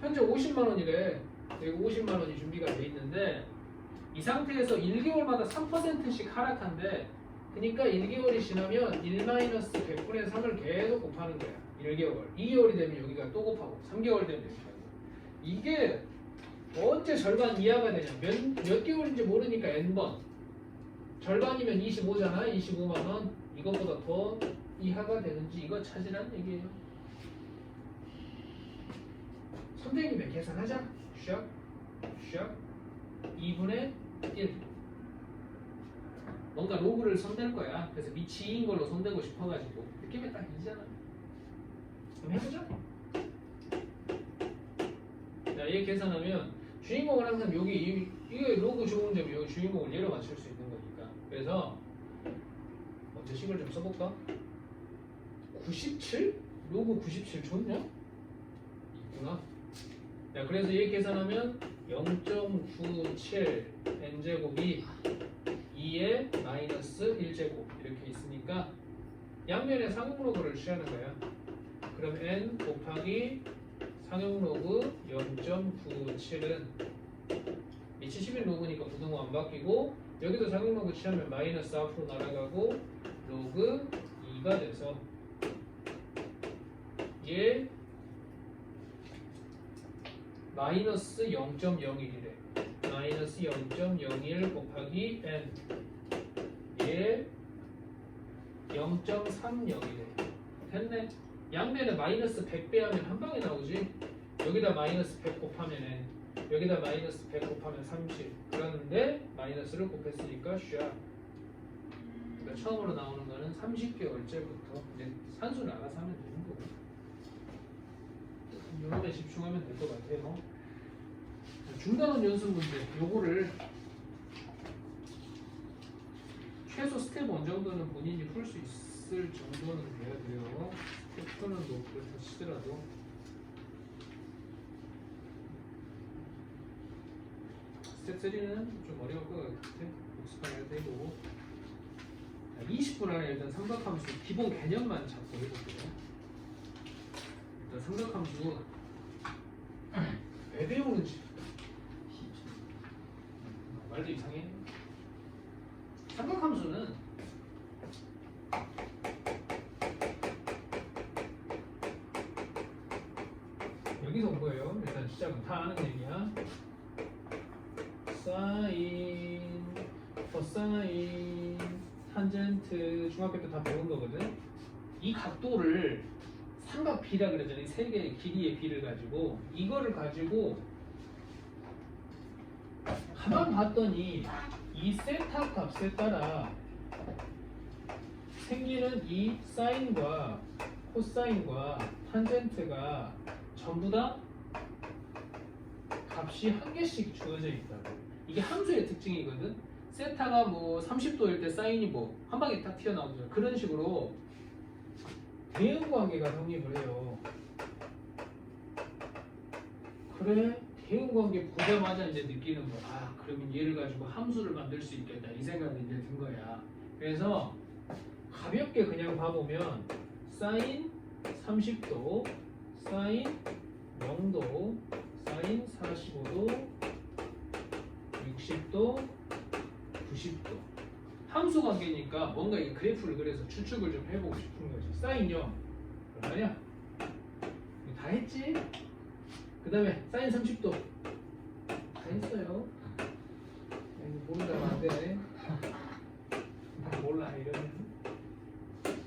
현재 50만 원이래. 그리고 50만 원이 준비가 돼 있는데 이 상태에서 1개월마다 3%씩 하락한대. 그러니까 1개월이 지나면 1-100분의 3을 계속 곱하는 거야. 1개월. 2개월이 되면 여기가 또 곱하고 3개월 되면 이렇게 하고. 이게 언제 절반 이하가 되냐. 몇 개월인지 모르니까 n번. 절반이면 25잖아. 25만 원. 이것보다 더 이하가 되는지 이거 찾으라는 얘기예요. 선생님의 계산하자. 샥 2분의 1. 뭔가 로그를 손댈 거야. 그래서 위치인 걸로 손대고 싶어가지고 느낌이 딱 이잖아. 그럼 해보자. 자, 얘 계산하면 주인공은 항상 여기 이게 로그 좋은 점이 여기 주인공을 얘로 맞출 수 있는 거니까. 그래서 먼저 식을 좀 써볼까? 97? 로그 97 좋냐? 있구나. 자, 그래서 얘 계산하면 0.97 n제곱이 2의 마이너스 1제곱 이렇게 있으니까 양면에 상용로그를 취하는 거야. 그럼 n 곱하기 상용로그 0.97은 위치 11 로그니까 부등호 안 바뀌고 여기도 상용로그 취하면 마이너스 앞으로 날아가고 로그 2가 돼서 얘 마이너스 0.01이래. 마이너스 0.01 곱하기 n 얘 0.30이래. 됐네. 양면에 마이너스 100 빼하면 한 방에 나오지. 여기다 마이너스 100 곱하면 n 여기다 마이너스 100 곱하면 30 그러는데 마이너스를 곱했으니까 샤. 그러니까 처음으로 나오는 거는 30개월째부터 이제 산수를 알아서 하면 되는 거고. 요놈에 집중하면 될 것 같아요. 중간원 연습 문제 요거를 최소 스텝 1 정도는 본인이 풀 수 있을 정도는 돼야 돼요. 스텝 2는 뭐 그렇다 치더라도 스텝 3는 좀 어려울 것 같아. 복습해야 되고 20분 안에 일단 삼각함수 기본 개념만 잡고 해볼게요. 일단 삼각함수 왜 배우는지 말도 이상해. 삼각함수는 여기서 온 거예요. 일단 시작은 다 아는 얘기야. 사인, 코사인, 탄젠트 중학교 때 다 배운 거거든. 이 각도를 삼각 B라 그러잖아요. 세 개의 길이의 B를 가지고 이거를 가지고 가만 봤더니 이 세타 값에 따라 생기는 이 사인과 코사인과 탄젠트가 전부 다 값이 한 개씩 주어져 있다고. 이게 함수의 특징이거든. 세타가 뭐 30도일 때 사인이 뭐 한 방에 딱 튀어나오죠. 그런 식으로 대응 관계가 성립을 해요. 그래 대응 관계 보자마자 이제 느끼는 거야. 아 그러면 얘를 가지고 함수를 만들 수 있겠다 이 생각이 이제 든 거야. 그래서 가볍게 그냥 봐보면 사인 30도, 사인 0도, 사인 45도, 60도, 90도. 함수 관계니까 뭔가 이 그래프를 그려서 추측을 좀 해보고 싶은 거지. 사인 0 얼마냐? 다 했지? 그 다음에 사인 30도 다 했어요. 모른다면 안 돼. 몰라 이러면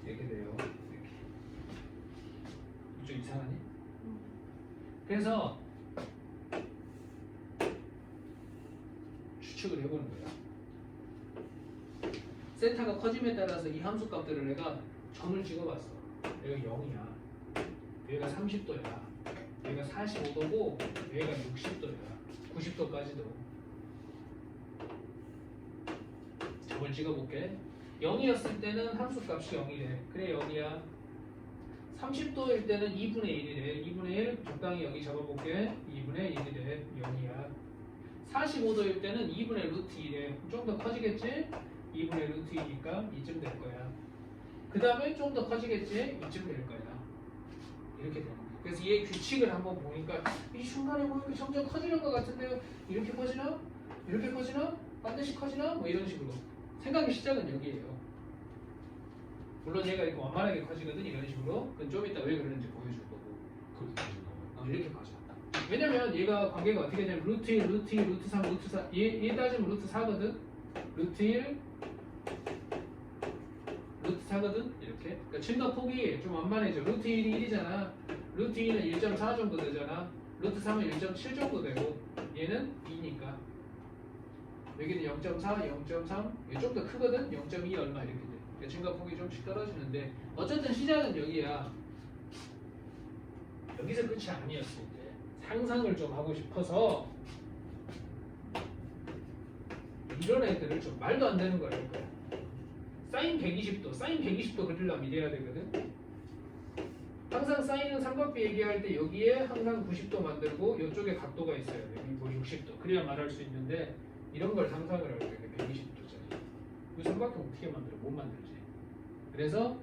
이렇게 돼요. 이렇게. 좀 이상하니? 그래서 추측을 해보는 거야. 세타가 커짐에 따라서 이 함수 값들을 내가 점을 찍어봤어. 여기가 0이야. 여기가 30도야. 여기가 45도고 여기가 60도야. 90도까지도. 점을 찍어볼게. 0이었을 때는 함수 값이 0이래. 그래 0이야. 30도일 때는 2분의 1이래. 2분의 1 적당히 여기 잡아볼게. 2분의 1이래. 0이야. 45도일 때는 2분의 루트 2래. 좀 더 커지겠지? 2분의 루트 2니까 이쯤 될 거야. 그 다음에 좀 더 커지겠지? 이쯤 될 거야. 이렇게 되는 거야. 그래서 얘 규칙을 한번 보니까 이 중간에 뭐 이렇게 점점 커지는 것 같은데 이렇게 커지나? 이렇게 커지나? 반드시 커지나? 뭐 이런 식으로. 생각의 시작은 여기에요. 물론 얘가 이렇게 완만하게 커지거든 이런 식으로. 그건 좀 이따 왜 그러는지 보여줄 거고. 이렇게 커져. 왜냐면 얘가 관계가 어떻게 되냐면 루트 1, 루트 2, 루트 3, 루트 4 얘 따지면 루트 4거든. 루트 1 루트 4거든 이렇게. 그러니까 증가 폭이 좀 완만해져. 루트 1이 1이잖아. 루트 2는 1.4 정도 되잖아. 루트 3은 1.7 정도 되고 얘는 2니까 여기는 0.4, 0.3 좀 더 크거든. 0.2 얼마 이렇게 돼. 그러니까 증가 폭이 좀씩 떨어지는데 어쨌든 시작은 여기야. 여기서 끝이 아니었을 때 상상을 좀 하고 싶어서 이런 애들을 좀 말도 안 되는 거랄 거야. 사인 120도, 사인 120도 그리려면 이래야 되거든. 항상 사인은 삼각비 얘기할 때 여기에 항상 90도 만들고 이쪽에 각도가 있어야 돼. 여기 뭐 60도. 그래야 말할 수 있는데 이런 걸 상상을 할 때 120도짜리. 이 삼각형 어떻게 만들어? 못 만들지. 그래서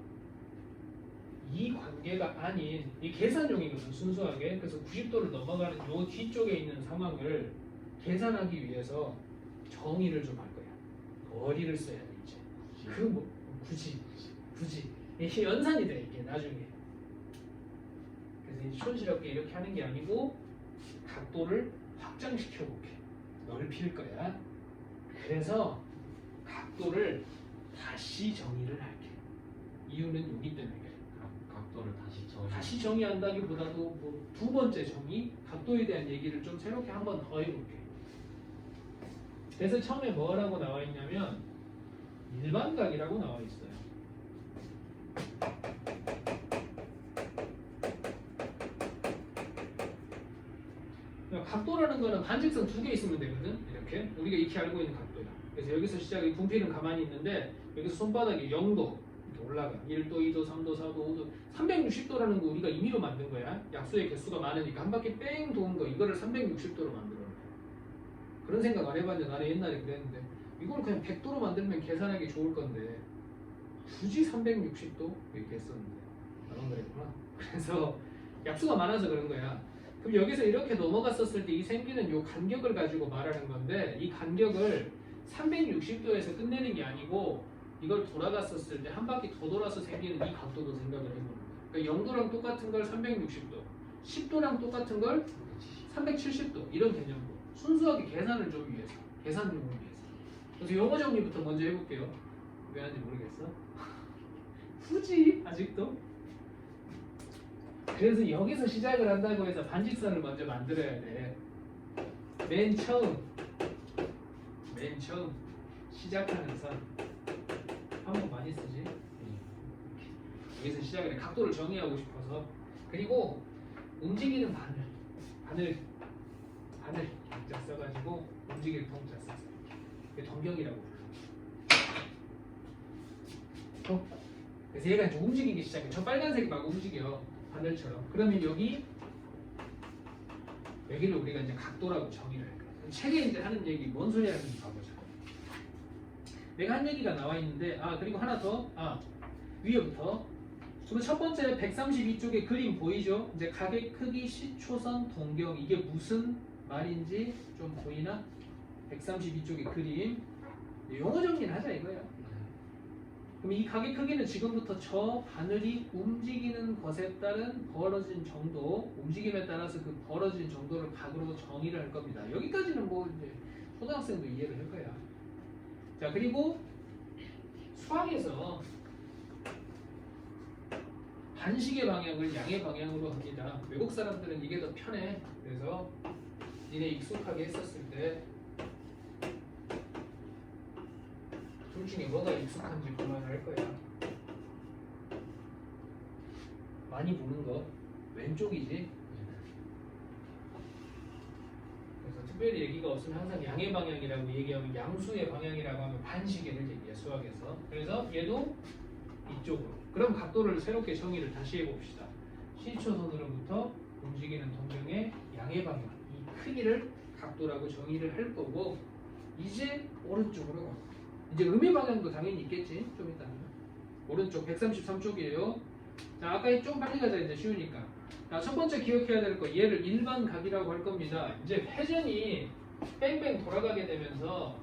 이 관계가 아닌 이 계산용이거든 순수하게. 그래서 90도를 넘어가는 요 뒤쪽에 있는 상황을 계산하기 위해서 정의를 좀 할 거야. 어디를 써야 될지. 그 뭐 굳이 이게 연산이 돼 이게 나중에. 그래서 이제 촌스럽게 이렇게 하는 게 아니고 각도를 확장시켜 볼게. 넓힐 거야. 그래서 각도를 다시 정의를 할게. 이유는 여기 때문에. 각도를 다시 정의. 다시 정의한다기보다도 뭐 두 번째 정의, 각도에 대한 얘기를 좀 새롭게 한 번 더 해볼게. 그래서 처음에 뭐라고 나와 있냐면 일반각이라고 나와 있어요. 각도라는 거는 반직선 두 개 있으면 되거든. 이렇게 우리가 익히 알고 있는 각도야. 그래서 여기서 시작이 분필은 가만히 있는데 여기서 손바닥이 0도 이렇게 올라가. 1도, 2도, 3도, 4도, 5도 360도라는 거 우리가 임의로 만든 거야. 약수의 개수가 많으니까 한 바퀴 뺑 도는 거 이거를 360도로 만들어 놓은 거야. 그런 생각 안 해봤는데 나는 옛날에 그랬는데 이걸 그냥 100도로 만들면 계산하기 좋을 건데 굳이 360도 이렇게 했었는데 나만 그랬구나. 그래서 약수가 많아서 그런 거야. 그럼 여기서 이렇게 넘어갔었을 때 이 생기는 이 간격을 가지고 말하는 건데 이 간격을 360도에서 끝내는 게 아니고 이걸 돌아갔었을 때 한 바퀴 더 돌아서 생기는 이 각도도 생각을 해보는 거야. 그러니까 0도랑 똑같은 걸 360도, 10도랑 똑같은 걸 370도 이런 개념으로 순수하게 계산을 좀 위해서, 계산용을 위해서. 그래서 영어 정리부터 먼저 해볼게요. 왜 하는지 모르겠어. 굳이 아직도? 그래서 여기서 시작을 한다고 해서 반직선을 먼저 만들어야 돼. 맨 처음 시작하는 선 한번 많이 쓰지. 여기서 시작을 해. 각도를 정의하고 싶어서. 그리고 움직이는 바늘 동작 써가지고 움직이는 동작 써서 이게 동경이라고 불러. 그래서 얘가 이제 움직이기 시작해. 저 빨간색이 막 움직여. 바늘처럼. 그러면 여기를 우리가 이제 각도라고 정의를 할 거야. 책에 이제 하는 얘기 뭔 소리 하는지 봐보자. 내가 한 얘기가 나와 있는데 그리고 하나 더 위에부터. 그럼 첫 번째 132쪽에 그림 보이죠? 이제 가계 크기 시초선 동경 이게 무슨 말인지 좀 보이나? 132쪽의 그림 용어 정리를 하자 이거야. 그럼 이 가계 크기는 지금부터 저 바늘이 움직이는 것에 따른 벌어진 정도, 움직임에 따라서 그 벌어진 정도를 각으로 정의를 할 겁니다. 여기까지는 뭐 이제 초등학생도 이해를 할 거야. 자, 그리고 수학에서 반시계 방향을 양의 방향으로 합니다. 외국 사람들은 이게 더 편해. 그래서 니네 익숙하게 했었을 때 둘 중에 뭐가 익숙한지 그만할 거야. 많이 보는 거 왼쪽이지. 그래서 특별히 얘기가 없으면 항상 양의 방향이라고 얘기하면 양수의 방향이라고 하면 반시계를 얘기해 수학에서. 그래서 얘도 이쪽으로. 그럼 각도를 새롭게 정의를 다시 해봅시다. 시초선으로부터 움직이는 동경의 양의 방향 이 크기를 각도라고 정의를 할 거고 이제 오른쪽으로 가. 이제 음의 방향도 당연히 있겠지. 좀 이따 오른쪽 133쪽이에요. 자, 아까 좀 빨리 가자. 이제 쉬우니까. 자, 첫 번째 기억해야 될 거 얘를 일반각이라고 할 겁니다. 이제 회전이 뺑뺑 돌아가게 되면서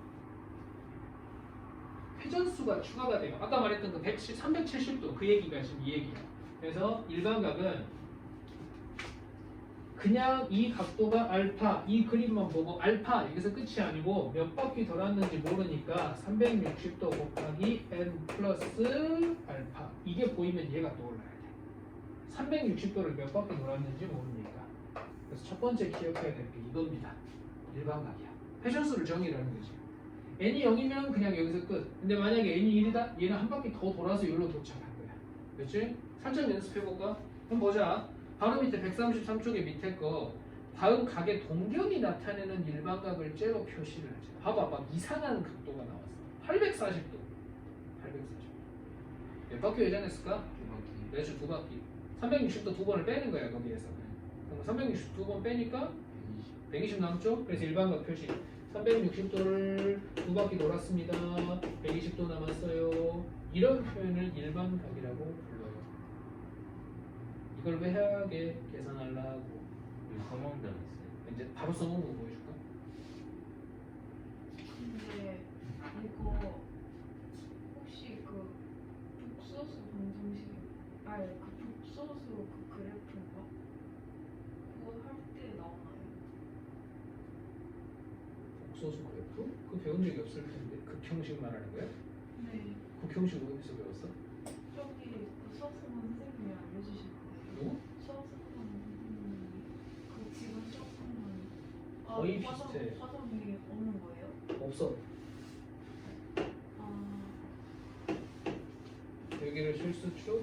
회전수가 추가가 돼요. 아까 말했던 그 370도 그 얘기가 지금 이 얘기야. 그래서 일반각은 그냥 이 각도가 알파, 이 그림만 보고 알파 여기서 끝이 아니고 몇 바퀴 돌았는지 모르니까 360도 곱하기 n 플러스 알파 이게 보이면 얘가 떠올라야 돼. 360도를 몇 바퀴 돌았는지 모르니까. 그래서 첫 번째 기억해야 될 게 이겁니다. 일반각이야. 회전수를 정의를 하는 거지. n이 0이면 그냥 여기서 끝. 근데 만약에 n이 1이다? 얘는 한 바퀴 더 돌아서 여기로 도착한 거야. 그렇지? 살짝 연습해볼까? 그럼 보자. 바로 밑에 133쪽의 밑에 거 다음 각의 동경이 나타내는 일반각을 째로 표시를 하죠. 봐봐, 막 이상한 각도가 나왔어. 840도. 840. 몇 바퀴 회전했을까? 매주 두 바퀴. 360도 두 번을 빼는 거야 거기에서. 그럼 360 두 번 빼니까 120 남죠? 그래서 일반각 표시. 360도를 두 바퀴 돌았습니다. 120도 남았어요. 이런 표현을 일반각이라고 불러요. 이걸 회하게 계산하려고 써먹는 데가 있어요. 이제 바로 써먹는 거 보여줄까? 근데 이거 혹시 그 북소수 방정식 아니 그 북소수 그 그래프인가? 그거 할 때 나오나요? 복소수 그래프? 그거 배운 적이 없을 텐데 극형식 말하는 거야? 네. 극형식 어디서 배웠어? 저기 그 수학생원 선생님이 알려주신 거의 비슷해. 화점이 없는 거예요? 없어. 아, 여기를 실수축,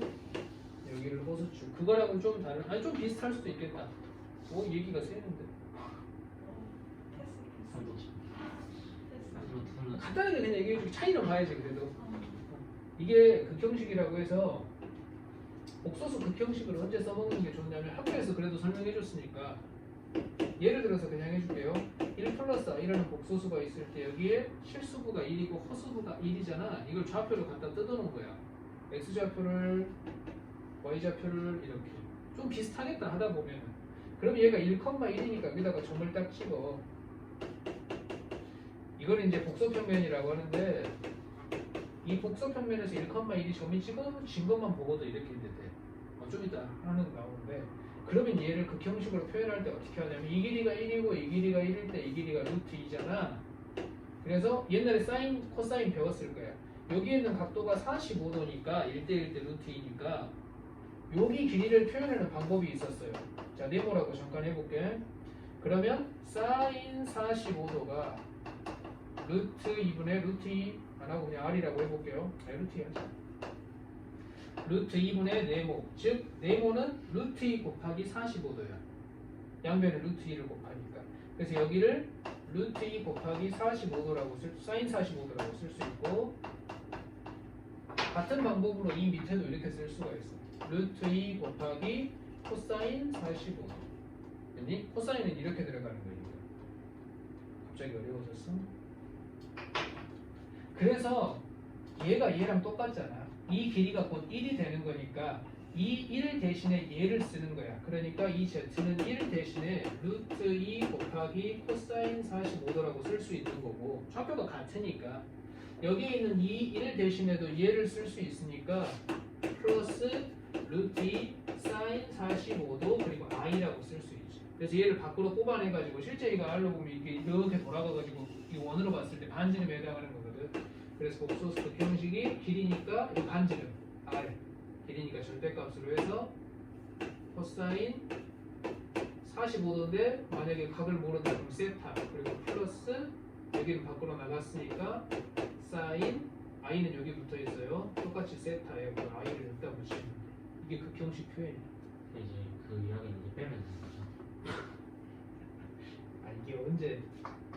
여기를 호수축. 그거랑은 좀 다른, 아니 좀 비슷할 수도 있겠다. 오, 얘기가 새는데. 패스. 간단하게 그냥 얘기해주고 차이는 봐야지 그래도. 아, 이게 극형식이라고 해서 복소수 극형식을 언제 써먹는 게 좋냐면 학교에서 그래도 설명해줬으니까 예를 들어서 그냥 해줄게요. 1 플러스 i라는 복소수가 있을 때 여기에 실수부가 1이고 허수부가 1이잖아. 이걸 좌표로 갖다 뜯어놓은 거야. x좌표를 y좌표를 이렇게 좀 비슷하겠다 하다 보면 그럼 얘가 1,1이니까 여기다가 점을 딱 찍어. 이걸 이제 복소평면이라고 하는데 이 복소평면에서 1,1이 점이 찍어진 것만 보고도 이렇게 이제 돼. 좀 이따 하는 거 나오는데 그러면 얘를 극형식으로 표현할 때 어떻게 하냐면 이 길이가 1이고 이 길이가 1일 때 이 길이가 루트 2잖아. 그래서 옛날에 사인, 코사인 배웠을 거야. 여기에 있는 각도가 45도니까 1대1 대 루트 2니까 여기 길이를 표현하는 방법이 있었어요. 자, 네모라고 잠깐 해볼게. 그러면 사인 45도가 루트 2분의 루트 2 안하고 그냥 r이라고 해볼게요. 루트 2 하자. 루트 2분의 네모, 즉 네모는 루트 2 곱하기 45도야. 양변에 루트 2를 곱하니까. 그래서 여기를 루트 2 곱하기 45도라고 사인 45도라고 쓸 수 있고 같은 방법으로 이 밑에도 이렇게 쓸 수가 있어. 루트 2 곱하기 코사인 45도. 됐니? 코사인은 이렇게 들어가는 거니까. 갑자기 어려워졌어? 그래서 얘가 얘랑 똑같잖아. 이 길이가 곧 1이 되는 거니까 이 1 대신에 얘를 쓰는 거야. 그러니까 이 z는 1 대신에 루트 2 곱하기 코사인 45도라고 쓸 수 있는 거고 좌표가 같으니까 여기에 있는 이 1 대신에도 얘를 쓸 수 있으니까 플러스 루트 2 사인 45도 그리고 i라고 쓸 수 있지. 그래서 얘를 밖으로 뽑아내가지고 실제 이거 r로 보면 이게 이렇게 돌아가가지고 이 원으로 봤을 때 반지름에 해당하는 거거든. 그래서 복소수 극형식이 길이니까 이 반지름 r 길이니까 절대값으로 해서 코사인 45도인데 만약에 각을 모른다 그럼 세타 그리고 플러스 여기는 밖으로 나갔으니까 사인 i는 여기 붙어 있어요. 똑같이 세타에 i를 여기다 붙이면 돼. 이게 극형식 표현이야. 이제 그 이야기 이제 빼면 되는 거죠. 아 이게 언제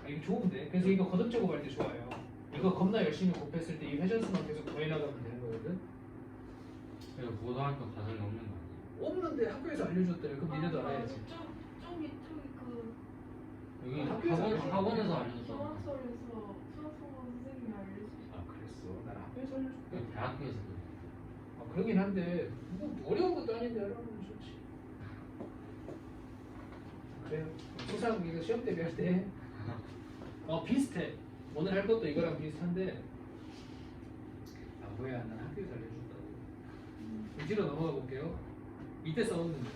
이거 좋은데 그래서 이거 거듭 작업할 때 좋아요. 이거 겁나 열심히 곱했을 때 이 회전수만 계속 더해 나가면 되는 거거든. 그리고 고등학교 과정이 없는 거 아니에요? 없는데 학교에서 알려줬대. 그럼 니네도 알아야지. 저기 그 여기 학교에서 학원에서 알려줬어. 경학설에서 수학학원 선생님이 알려주셨어요. 아 그랬어. 난 학교에서 알려줬대. 대학교에서 아 그러긴 한데 뭐 어려운 것도 아닌데 알아보면 좋지. 그래요. 수상 이거 시험 대비할 때 비슷해. 오늘 할 것도 이거랑 비슷한데 아 뭐야 난 학교에서 알려줬다고. 뒤로 넘어가 볼게요. 밑에 써놓는다.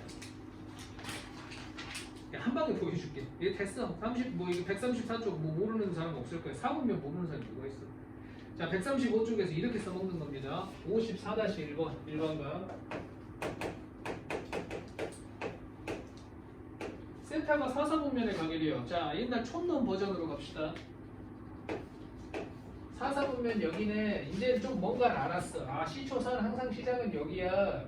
한 방에 보여줄게. 이게 됐어. 30 뭐 이거 134쪽 뭐 모르는 사람 없을 거야. 4분면 모르는 사람 누가 있어? 자 135쪽에서 이렇게 써먹는 겁니다. 54-1번 1번가 세타가 4사분면에 가길이요. 자 옛날 촌놈 버전으로 갑시다. 4사분면 여기는 이제 좀 뭔가를 알았어. 아 시초선 항상 시작은 여기야.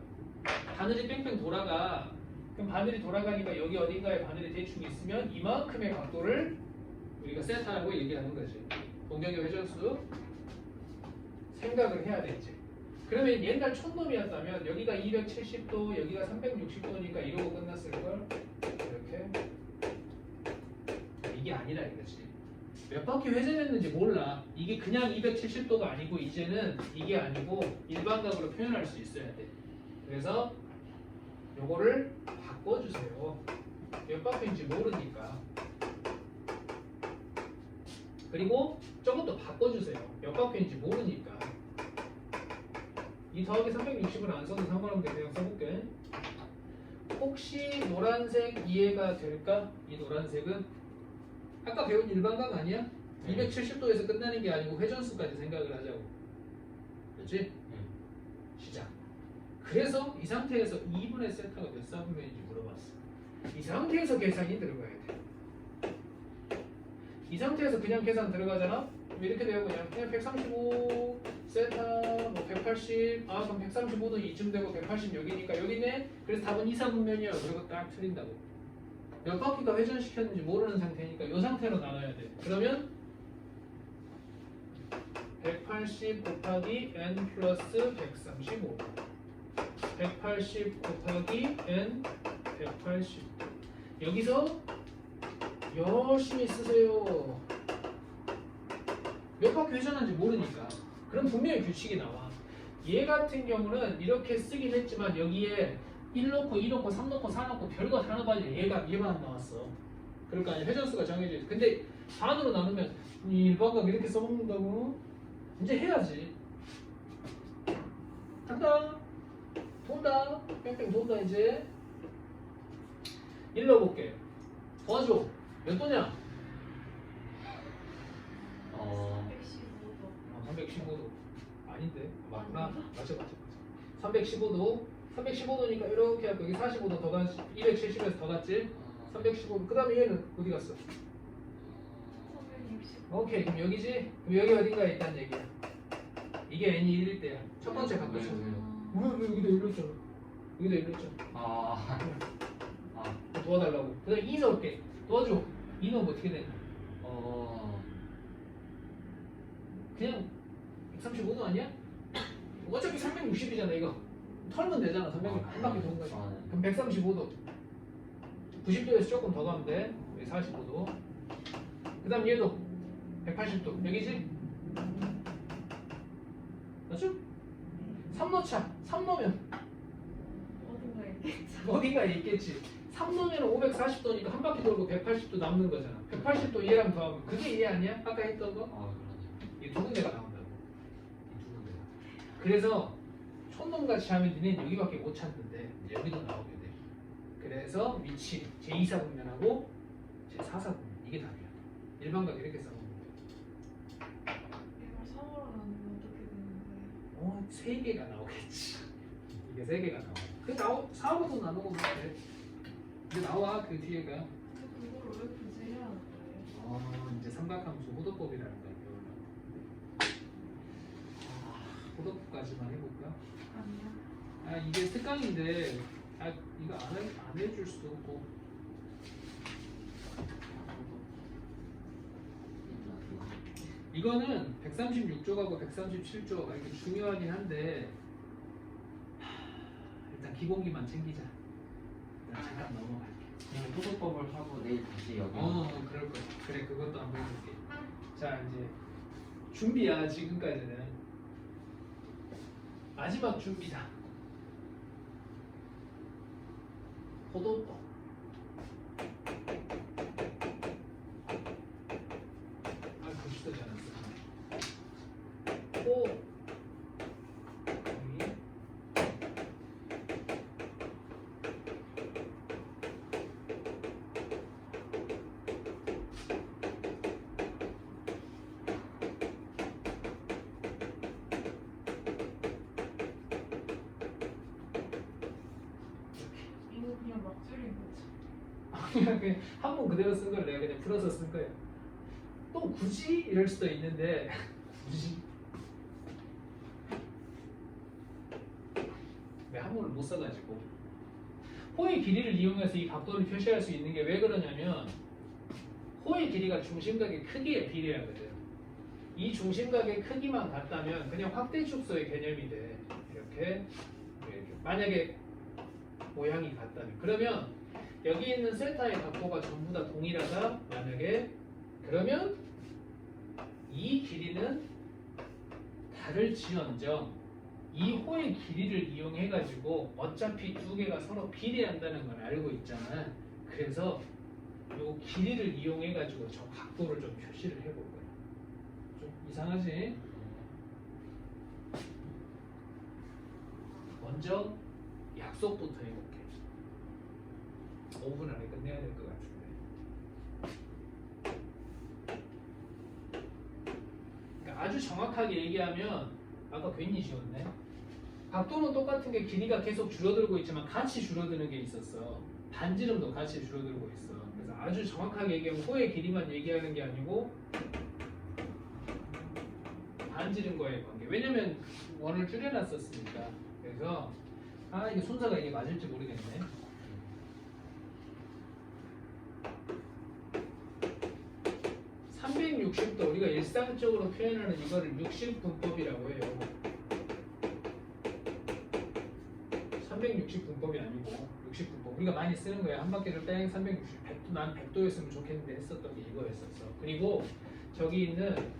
바늘이 뺑뺑 돌아가. 그럼 바늘이 돌아가니까 여기 어딘가에 바늘이 대충 있으면 이만큼의 각도를 우리가 세타라고 얘기하는 거지. 동경의 회전수 생각을 해야 되지. 그러면 옛날 촌놈이었다면 여기가 270도 여기가 360도니까 이러고 끝났을걸. 이렇게 이게 아니라 이거지. 몇 바퀴 회전했는지 몰라. 이게 그냥 270도가 아니고 이제는 이게 아니고 일반각으로 표현할 수 있어야 돼. 그래서 요거를 바꿔주세요. 몇 바퀴인지 모르니까. 그리고 저것도 바꿔주세요. 몇 바퀴인지 모르니까. 이 더하기 360을 안 써도 상관없는데 그냥 써볼게. 혹시 노란색 이해가 될까? 이 노란색은 아까 배운 일반각 아니야? 270도에서 끝나는 게 아니고 회전수까지 생각을 하자고. 그렇지? 시작. 그래서 이 상태에서 2분의 세타가 몇 사분면인지 물어봤어. 이 상태에서 계산이 들어가야 돼. 이 상태에서 그냥 계산 들어가잖아? 그럼 이렇게 되고 그냥 135 세타 뭐 180 그럼 135도 이쯤 되고 180 여기니까 여기네. 그래서 답은 2, 4분면이야. 그리고 딱 틀린다고. 몇 바퀴가 회전시켰는지 모르는 상태니까 이 상태로 나눠야 돼. 그러면 180 곱하기 n 플러스 135 180 곱하기 n 180 여기서 열심히 쓰세요. 몇 바퀴 회전하는지 모르니까. 그럼 분명히 규칙이 나와. 얘 같은 경우는 이렇게 쓰긴 했지만 여기에 1 넣고 2 넣고 3 넣고 4 넣고 별거 다 넣어봐야 얘만 나왔어. 그러니까 아니 회전수가 정해져 있어. 근데 반으로 나누면 이 일반각 이렇게 써먹는다고? 이제 해야지. 간다. 돈다. 뺑뺑 돈다 이제. 1 넣어볼게. 도와줘. 몇 도냐? 315도. 아닌데. 맞구나. 맞아. 315도. 315도니까 이렇게 하고 여기 45도 더 갔지. 270에서 더 갔지. 315도. 그 다음에 얘는 어디 갔어? 360. 오케이. 그럼 여기지? 그럼 여기 어딘가에 있다는 얘기야. 이게 n이 1일 때야. 첫 번째 갖고 있어. 왜 여기다 일렀잖아. 여기다 일렀잖아. 도와달라고. 그 다음에 2 넣을게. 도와줘. 2 넣으면 어떻게 되냐? 그냥 135도 아니야? 어차피 360이잖아 이거. 털면 되잖아. 300이 한 바퀴 도는 거지. 그럼 135도. 90도에서 조금 더 가면 돼. 여기 45도. 그 다음 얘도 180도. 여기지? 맞죠? 3 넣자. 3 넣으면 어딘가에 있겠지. 어딘가에 있겠지. 3 넣으면 540도니까 한 바퀴 돌고 180도 남는 거잖아. 180도 얘랑 더하면 그게 얘 아니야? 아까 했던 거? 이 두 군데가 나온다고. 이 두 군데가. 그래서 촌놈같이 하면 니네 여기밖에 못 찾는데 여기도 나오게 돼. 그래서 위치 제2사분면하고 제4사분면 이게 답이야. 일반각 이렇게 써먹는 거야. 이걸 3으로 나누면 어떻게 되는 거예요? 3개가 나오겠지. 이게 3개가 나와. 그 4하고도 나누고 돼. 근데 나와 그 뒤에가. 근데 그걸 왜 굳이 해야 하는 거예요? 이제 삼각함수 호도법이라는 걸 배우려고. 호도법까지만 해볼까? 아니요. 이게 특강인데 이거 안 해줄 수도 없고. 이거는 136조하고 137조가 이렇게 중요하긴 한데 일단 기본기만 챙기자. 일단 잠깐 넘어갈게. 그냥 소속법을 하고 내일 다시 여기. 그럴 거야. 그래 그것도 한번 해볼게. 자 이제 준비야. 지금까지는 마지막 준비다. 호도법. 글씨도 잘 안 써. 호. 이거 그냥 막 줄인 거지. 그냥 한 번 그대로 쓴 걸 내가 그냥 풀어서 쓴 거야. 또 굳이 이럴 수도 있는데 굳이 왜 한 번을 못 써가지고 호의 길이를 이용해서 이 각도를 표시할 수 있는 게 왜 그러냐면 호의 길이가 중심각의 크기에 비례하거든. 이 중심각의 크기만 같다면 그냥 확대 축소의 개념이 돼. 이렇게 만약에 모양이 같다면 그러면 여기 있는 세타의 각도가 전부 다 동일하다 만약에 그러면 이 길이는 다를지언정 이 호의 길이를 이용해 가지고 어차피 두 개가 서로 비례한다는 걸 알고 있잖아. 그래서 요 길이를 이용해 가지고 저 각도를 좀 표시를 해볼 거야. 좀 이상하지? 먼저 약속부터 해볼게. 5분 안에 끝내야 될 것 같은데. 그러니까 아주 정확하게 얘기하면 아까 괜히 지웠네. 각도는 똑같은 게 길이가 계속 줄어들고 있지만 같이 줄어드는 게 있었어. 반지름도 같이 줄어들고 있어. 그래서 아주 정확하게 얘기하면 호의 길이만 얘기하는 게 아니고 반지름과의 관계. 왜냐면 원을 줄여놨었으니까. 그래서 이게 순서가 이게 맞을지 모르겠네. (360도) 우리가 일상적으로 표현하는 이거를 60분법이라고 해요. 360분법이 아니고 60분법. 우리가 많이 쓰는 거야. 한 바퀴를 뺑 360. 100도, 난 100도였으면 좋겠는데 했었던 게 이거였었어. 그리고 저기 있는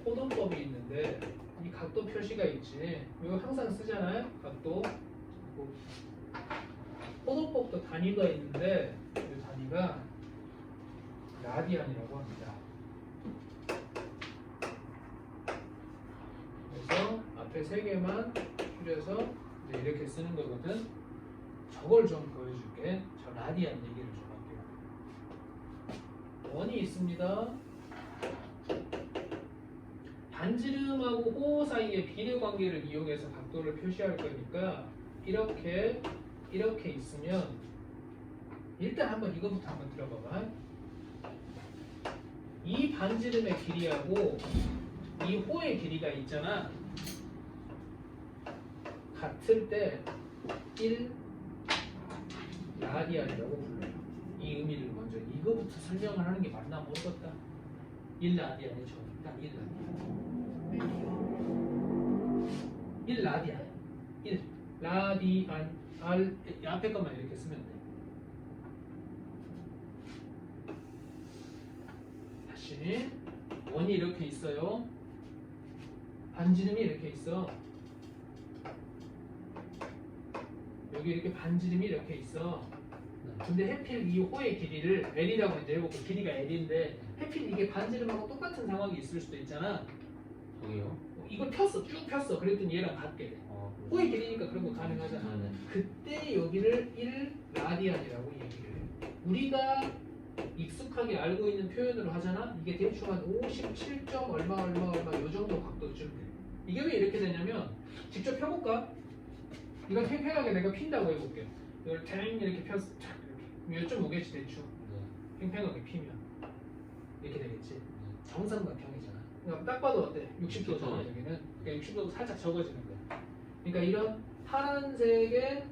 호도법이 있는데 이 각도 표시가 있지. 이거 항상 쓰잖아요. 각도. 호도법도 단위가 있는데 이 단위가 라디안이라고 합니다. 그래서 앞에 세 개만 줄여서 이제 이렇게 쓰는 거거든. 저걸 좀 보여줄게. 저 라디안 얘기를 좀 할게요. 원이 있습니다. 반지름하고 호 사이의 비례 관계를 이용해서 각도를 표시할 거니까 이렇게 있으면 일단 한번 이거부터 한번 들어봐봐. 이 반지름의 길이하고 이 호의 길이가 있잖아. 같을 때 1 라디안이라고 불러요. 이 의미를 먼저 이거부터 설명을 하는 게 맞나 모르겠다. 1 라디안이 딱 1 라디안. 1 라디안. 1 라디안. 앞에 것만 이렇게 쓰면 돼. 다시 원이 이렇게 있어요. 반지름이 이렇게 있어. 여기 이렇게 반지름이 이렇게 있어. 근데 해필 이 호의 길이를 L이라고 이제 해볼게. 길이가 L인데 해필 이게 반지름하고 똑같은 상황이 있을 수도 있잖아. 저기요? 이걸 폈어. 쭉 폈어. 그랬더니 얘랑 같게 돼. 호의 길이니까 그런 거 가능하잖아. 네. 그때 여기를 1 라디안이라고 얘기를 해. 우리가 익숙하게 알고 있는 표현으로 하잖아. 이게 대충 한 57. 얼마 요 정도 각도쯤 돼. 이게 왜 이렇게 되냐면 직접 펴볼까? 이건 팽팽하게 내가 핀다고 해볼게. 이걸 탱 이렇게 폈어. 착 이렇게. 몇 점 오겠지 대충. 팽팽하게 피면 이렇게 되겠지. 정삼각형이잖아. 그러니까 딱 봐도 어때? 60도잖아 여기는. 그러니까 60도도 살짝 적어지는 거야. 그러니까 이런 파란색의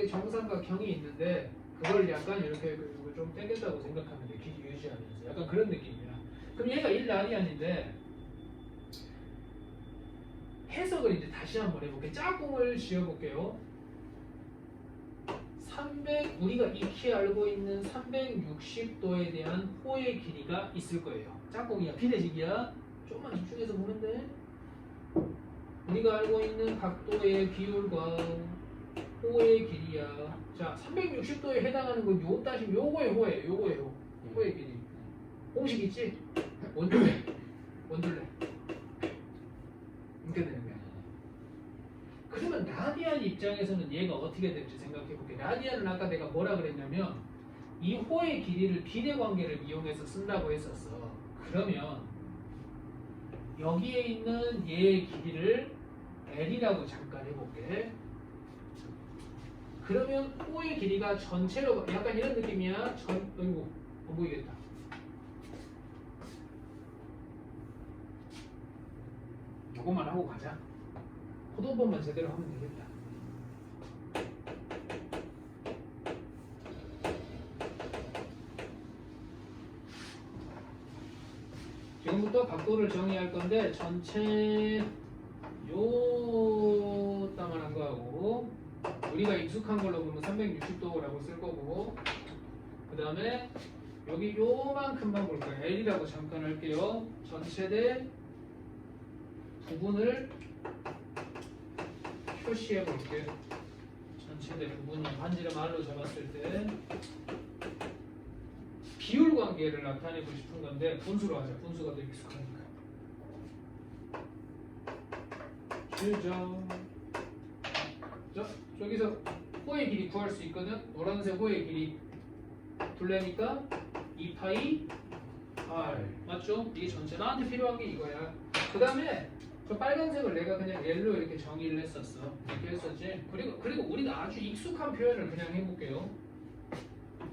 정삼각형이 있는데 그걸 약간 이렇게 좀 당겼다고 생각하면 돼. 길이 유지하면서 약간 그런 느낌이야. 그럼 얘가 1 라디안인데 해석을 이제 다시 한번 해볼게. 짝꿍을 지어볼게요. 우리가 익히 알고 있는 360도에 대한 호의 길이가 있을 거예요. 짝꿍이야. 비례식이야. 조금만 집중해서 보면 돼. 우리가 알고 있는 각도의 비율과 호의 길이야. 자, 360도에 해당하는 건 요 따시면 요거의 호예요. 호의 길이. 공식 있지? 원줄레. 이렇게 되는 거야. 그러면 라디안 입장에서는 얘가 어떻게 될지 생각해 볼게. 라디안은 아까 내가 뭐라 그랬냐면 이 호의 길이를 비례 관계를 이용해서 쓴다고 했었어. 그러면 여기에 있는 얘의 길이를 L이라고 잠깐 해볼게. 그러면 호의 길이가 전체로 약간 이런 느낌이야. 어이구 안 보이겠다. 요것만 하고 가자. 호도법만 제대로 하면 되겠다. 지금부터 각도를 정의할 건데 전체 요 따만한 거하고 우리가 익숙한 걸로 보면 360도라고 쓸 거고 그 다음에 여기 요만큼만 볼 거예요. L이라고 잠깐 할게요. 전체 대 부분을 표시해 볼게요. 전체 대 부분이 반지름 R로 잡았을 때 비율 관계를 나타내고 싶은 건데 분수로 하자. 분수가 더 익숙하니까. 주죠. 자, 저기서 호의 길이 구할 수 있거든. 노란색 호의 길이 둘레니까 2파이 R 맞죠? 이게 전체 나한테 필요한 게 이거야. 그 다음에 저 빨간색을 내가 그냥 옐로 이렇게 정의를 했었어. 이렇게 했었지. 그리고 우리가 아주 익숙한 표현을 그냥 해볼게요.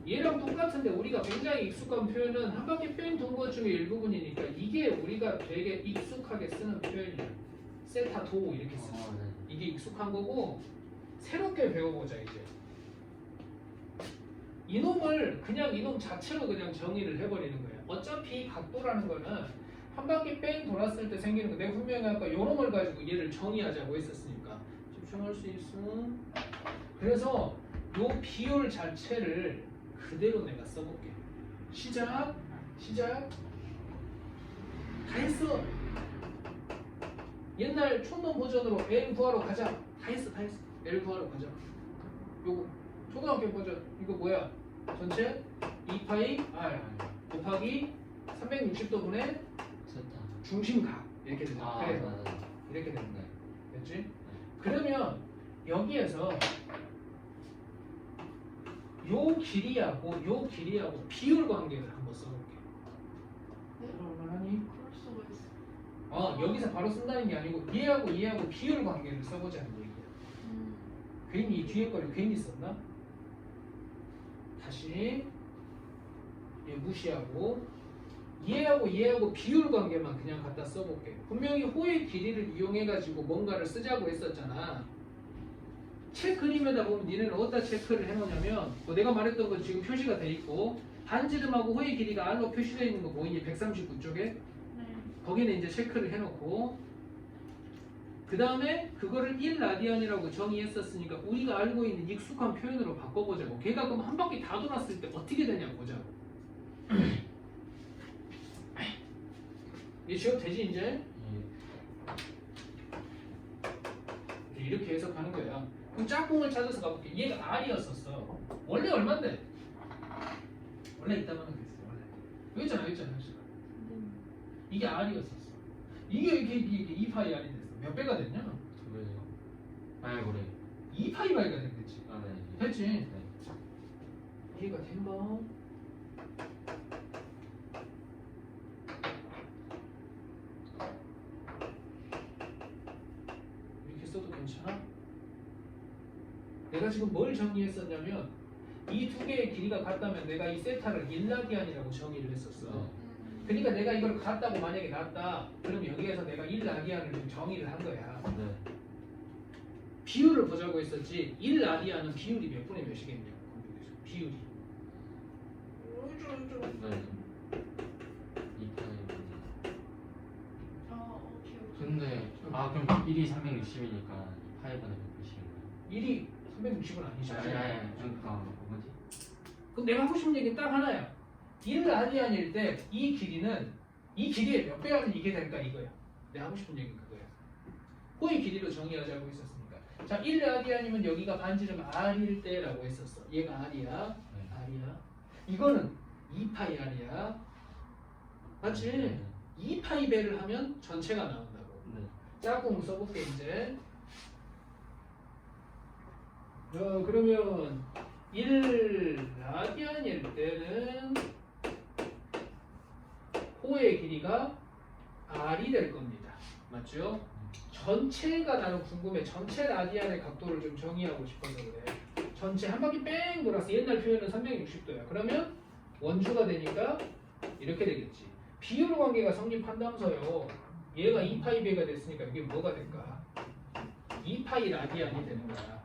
얘랑 똑같은데 우리가 굉장히 익숙한 표현은 한 바퀴 뺑 돈 것 중에 일부분이니까 이게 우리가 되게 익숙하게 쓰는 표현이야. 세타 도 이렇게 써. 네. 이게 익숙한 거고 새롭게 배워보자 이제. 이놈을 그냥 이놈 자체로 그냥 정의를 해버리는 거야. 어차피 각도라는 거는 한 바퀴 뺑 돌았을 때 생기는 거. 내가 분명히 아까 요놈을 가지고 얘를 정의하자고 했었으니까 집중할 수 있어. 그래서 요 비율 자체를 그대로 내가 써볼게. 시작. 다 했어. 옛날 촌놈 버전으로 L 구하러 가자. 다 했어. L 구하러 가자. 요거 초등학교 버전 이거 뭐야? 전체 2파이 R 곱하기 360도분의 세타. 중심각 이렇게 되잖아. 아, 그래. 네. 이렇게 되는 거야. 됐지? 그러면 여기에서 요 길이하고 비율 관계를 한번 써볼게. 네? 얼마니? 그럴 수가 있어. 여기서 바로 쓴다는 게 아니고 얘하고 비율 관계를 써보자는 얘기야. 괜히 이 뒤에 거를 괜히 썼나? 다시 얘 무시하고 얘하고 비율 관계만 그냥 갖다 써볼게. 분명히 호의 길이를 이용해가지고 뭔가를 쓰자고 했었잖아. 책 그림에다 보면 니네는 어디다 체크를 해놓냐면 내가 말했던 거 지금 표시가 돼 있고 반지름하고 호의 길이가 R로 표시되어 있는 거 보이니? 139쪽에 네. 거기는 이제 체크를 해놓고 그 다음에 그거를 1라디안이라고 정의했었으니까 우리가 알고 있는 익숙한 표현으로 바꿔보자고. 걔가 그럼 한 바퀴 다 돌았을 때 어떻게 되냐 보자고. 이 취업 되지 이제? 이렇게 해석하는 거야. 그럼 짝꿍을 찾아서 가볼게. 얘가 R이었었어. 원래 얼만데? 원래 이따가는 그랬어. 원래. 여기잖아. 이게 R이었었어. 이게 2파이 R이 됐어. 몇 배가 됐냐? 2배요. 아니 그래. 2파이 R가 됐겠지. 아 네. 됐지? 네. 이해가 된가? 이렇게 써도 괜찮아? 내가 지금 뭘 정의했었냐면 이 두 개의 길이가 같다면 내가 이 세타를 1라디안이라고 정의를 했었어. 그러니까 내가 이걸 같다고 만약에 놨다. 그럼 여기에서 내가 1라디안을 좀 정의를 한 거야. 네. 비율을 보자고 했었지. 1라디안은 비율이 몇 분의 몇이겠냐? 비율이. 네. 2파이. 오케이. 근데 그럼 1이 360이니까 2파이분의 190인가요? 1이 360은 아니죠. 그러니까 뭐지? 그럼 내가 하고 싶은 얘기는 딱 하나야. 1라디안일 때 이 길이는 이 길이의 몇 배 하면 이게 될까 이거야. 내가 하고 싶은 얘기는 그거야. 호의 길이로 정의하자고 했었으니까. 자, 1라디안이면 여기가 반지름 R일 때라고 했었어. 얘가 R이야. 네. R이야. 이거는 2파이 R이야. 맞지? 네. 2파이 배를 하면 전체가 나온다고. 네. 짝꿍 써볼게 이제. 그러면 1라디안일 때는 호의 길이가 R이 될 겁니다. 맞죠? 전체가 나는 궁금해. 전체 라디안의 각도를 좀 정의하고 싶어서 그래. 전체 한 바퀴 뺑 돌아서 옛날 표현은 360도야. 그러면 원주가 되니까 이렇게 되겠지. 비율 관계가 성립한다면서요. 얘가 2파이 배가 됐으니까 이게 뭐가 될까? 2파이 라디안이 되는 거야.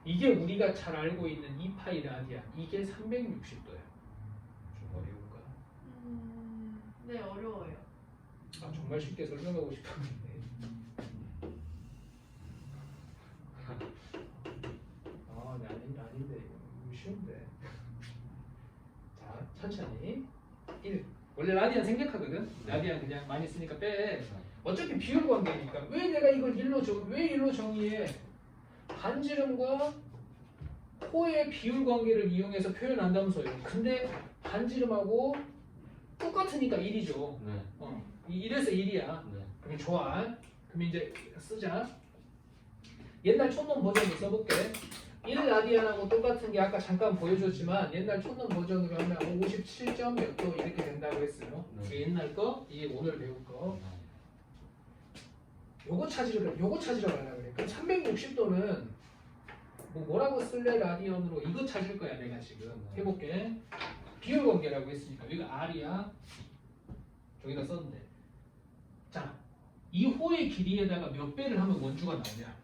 이게 우리가 잘 알고 있는 2파이 라디안. 이게 360도야. 좀 어려울까? 네, 어려워요. 정말 쉽게 설명하고 싶었는데. 네, 아닌데 이거 쉬운데. 자, 천천히. 1. 원래 라디안 생략하거든. 라디안 그냥 많이 쓰니까 빼. 어차피 비율 관계니까 왜 내가 이걸 왜 일로 정의해? 반지름과 호의 비율 관계를 이용해서 표현한다면서요. 근데 반지름하고 똑같으니까 1이죠. 네. 이래서 1이야. 네. 그럼 좋아. 그럼 이제 쓰자. 옛날 촌놈 버전을 써볼게. 1라디안하고 똑같은 게 아까 잠깐 보여줬지만 옛날 촌놈 버전으로 하면 57점 몇 도 이렇게 된다고 했어요. 네. 이게 옛날 거, 이게 오늘 배울 거. 요거 찾으러 가려고 그래. 그럼 360도는 뭐라고 쓸래 라디언으로 이거 찾을 거야 내가 지금. 해볼게. 비율 관계라고 했으니까 여기가 R이야. 저기다 썼는데. 자, 이 호의 길이에다가 몇 배를 하면 원주가 나오냐?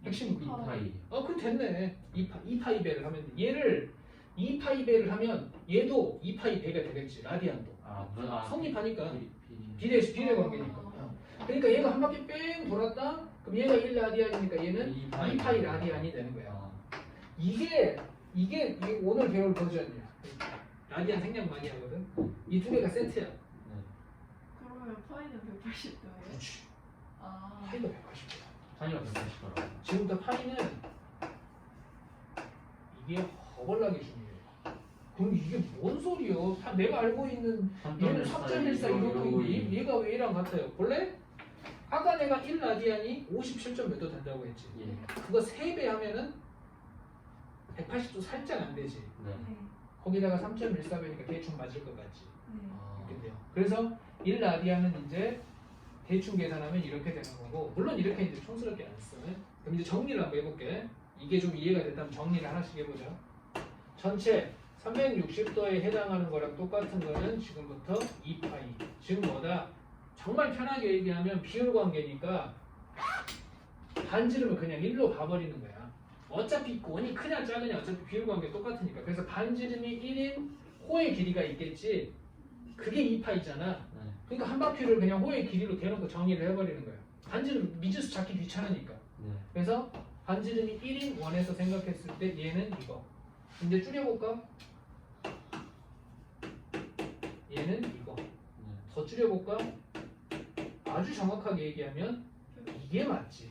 핵심은 그 2파이. 그럼 됐네. 2파이 배를 하면 돼. 얘를 2파이 배를 하면 얘도 2파이 배가 되겠지. 라디안도. 성립하니까 비례 관계니까. 그러니까 얘가 한 바퀴 뺑 돌았다. 그럼 얘가 1라디안이니까 얘는 2파이 라디안이 되는 거야. 이게 오늘 배울 버전이야. 라디안 생략 많이 하거든. 이 두 개가 세트야. 그러면 파이는 180도예요? 그렇지. 아. 파이가 180도야. 파이가 180도라고. 지금부터 파이는 이게 허벌나게 중요해. 그럼 이게 뭔 소리요? 내가 알고 있는 얘는 3.14 이러고 있는데 얘가 왜 얘랑 같아요? 본래? 아까 내가 1라디안이 57점 몇 도 된다고 했지. 예. 그거 3배 하면은 180도 살짝 안 되지. 네. 네. 거기다가 3.14배니까 대충 맞을 것 같지. 네. 있겠네요. 그래서 1라디안은 이제 대충 계산하면 이렇게 되는 거고, 물론 이렇게 이제 촌스럽게 안 써. 그럼 이제 정리를 한번 해볼게. 이게 좀 이해가 됐다면 정리를 하나씩 해보자. 전체 360도에 해당하는 거랑 똑같은 거는 지금부터 2파이. 지금 뭐다? 정말 편하게 얘기하면 비율 관계니까 반지름을 그냥 1로 봐버리는 거야. 어차피 원이 크냐 작으냐 어차피 비율 관계 똑같으니까. 그래서 반지름이 1인 호의 길이가 있겠지. 그게 2파이잖아. 네. 그러니까 한 바퀴를 그냥 호의 길이로 대놓고 정의를 해버리는 거야. 반지름 미지수 찾기 귀찮으니까. 네. 그래서 반지름이 1인 원에서 생각했을 때 얘는 이거. 이제 줄여볼까? 얘는 이거. 네. 더 줄여볼까? 아주 정확하게 얘기하면 이게 맞지.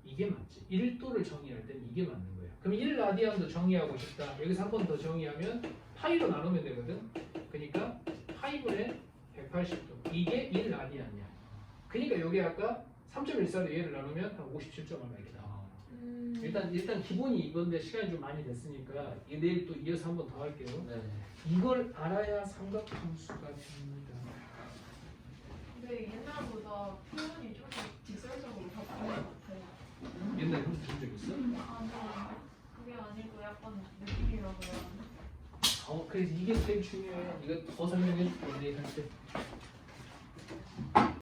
이게 맞지. 1도를 정의할 땐 이게 맞는 거야. 그럼 1라디안도 정의하고 싶다. 여기서 한 번 더 정의하면 파이로 나누면 되거든. 그러니까 파이분의 180도. 이게 1라디안이야. 그러니까 여기 아까 3.14로 얘를 나누면 한 57점 얼마 이렇게 나와. 일단 기본이 이건데 시간이 좀 많이 됐으니까 내일 또 이어서 한 번 더 할게요. 네. 이걸 알아야 삼각함수가 됩니다. 근데 옛날보다 표현이 조금 직설적으로 바뀐 것 같아요. 옛날에 그런 적 있어? 아니, 그게 아니고 약간 느낌이라고요. 그래서 이게 제일 중요해. 이거 더 설명해 줄게 내일 할 때.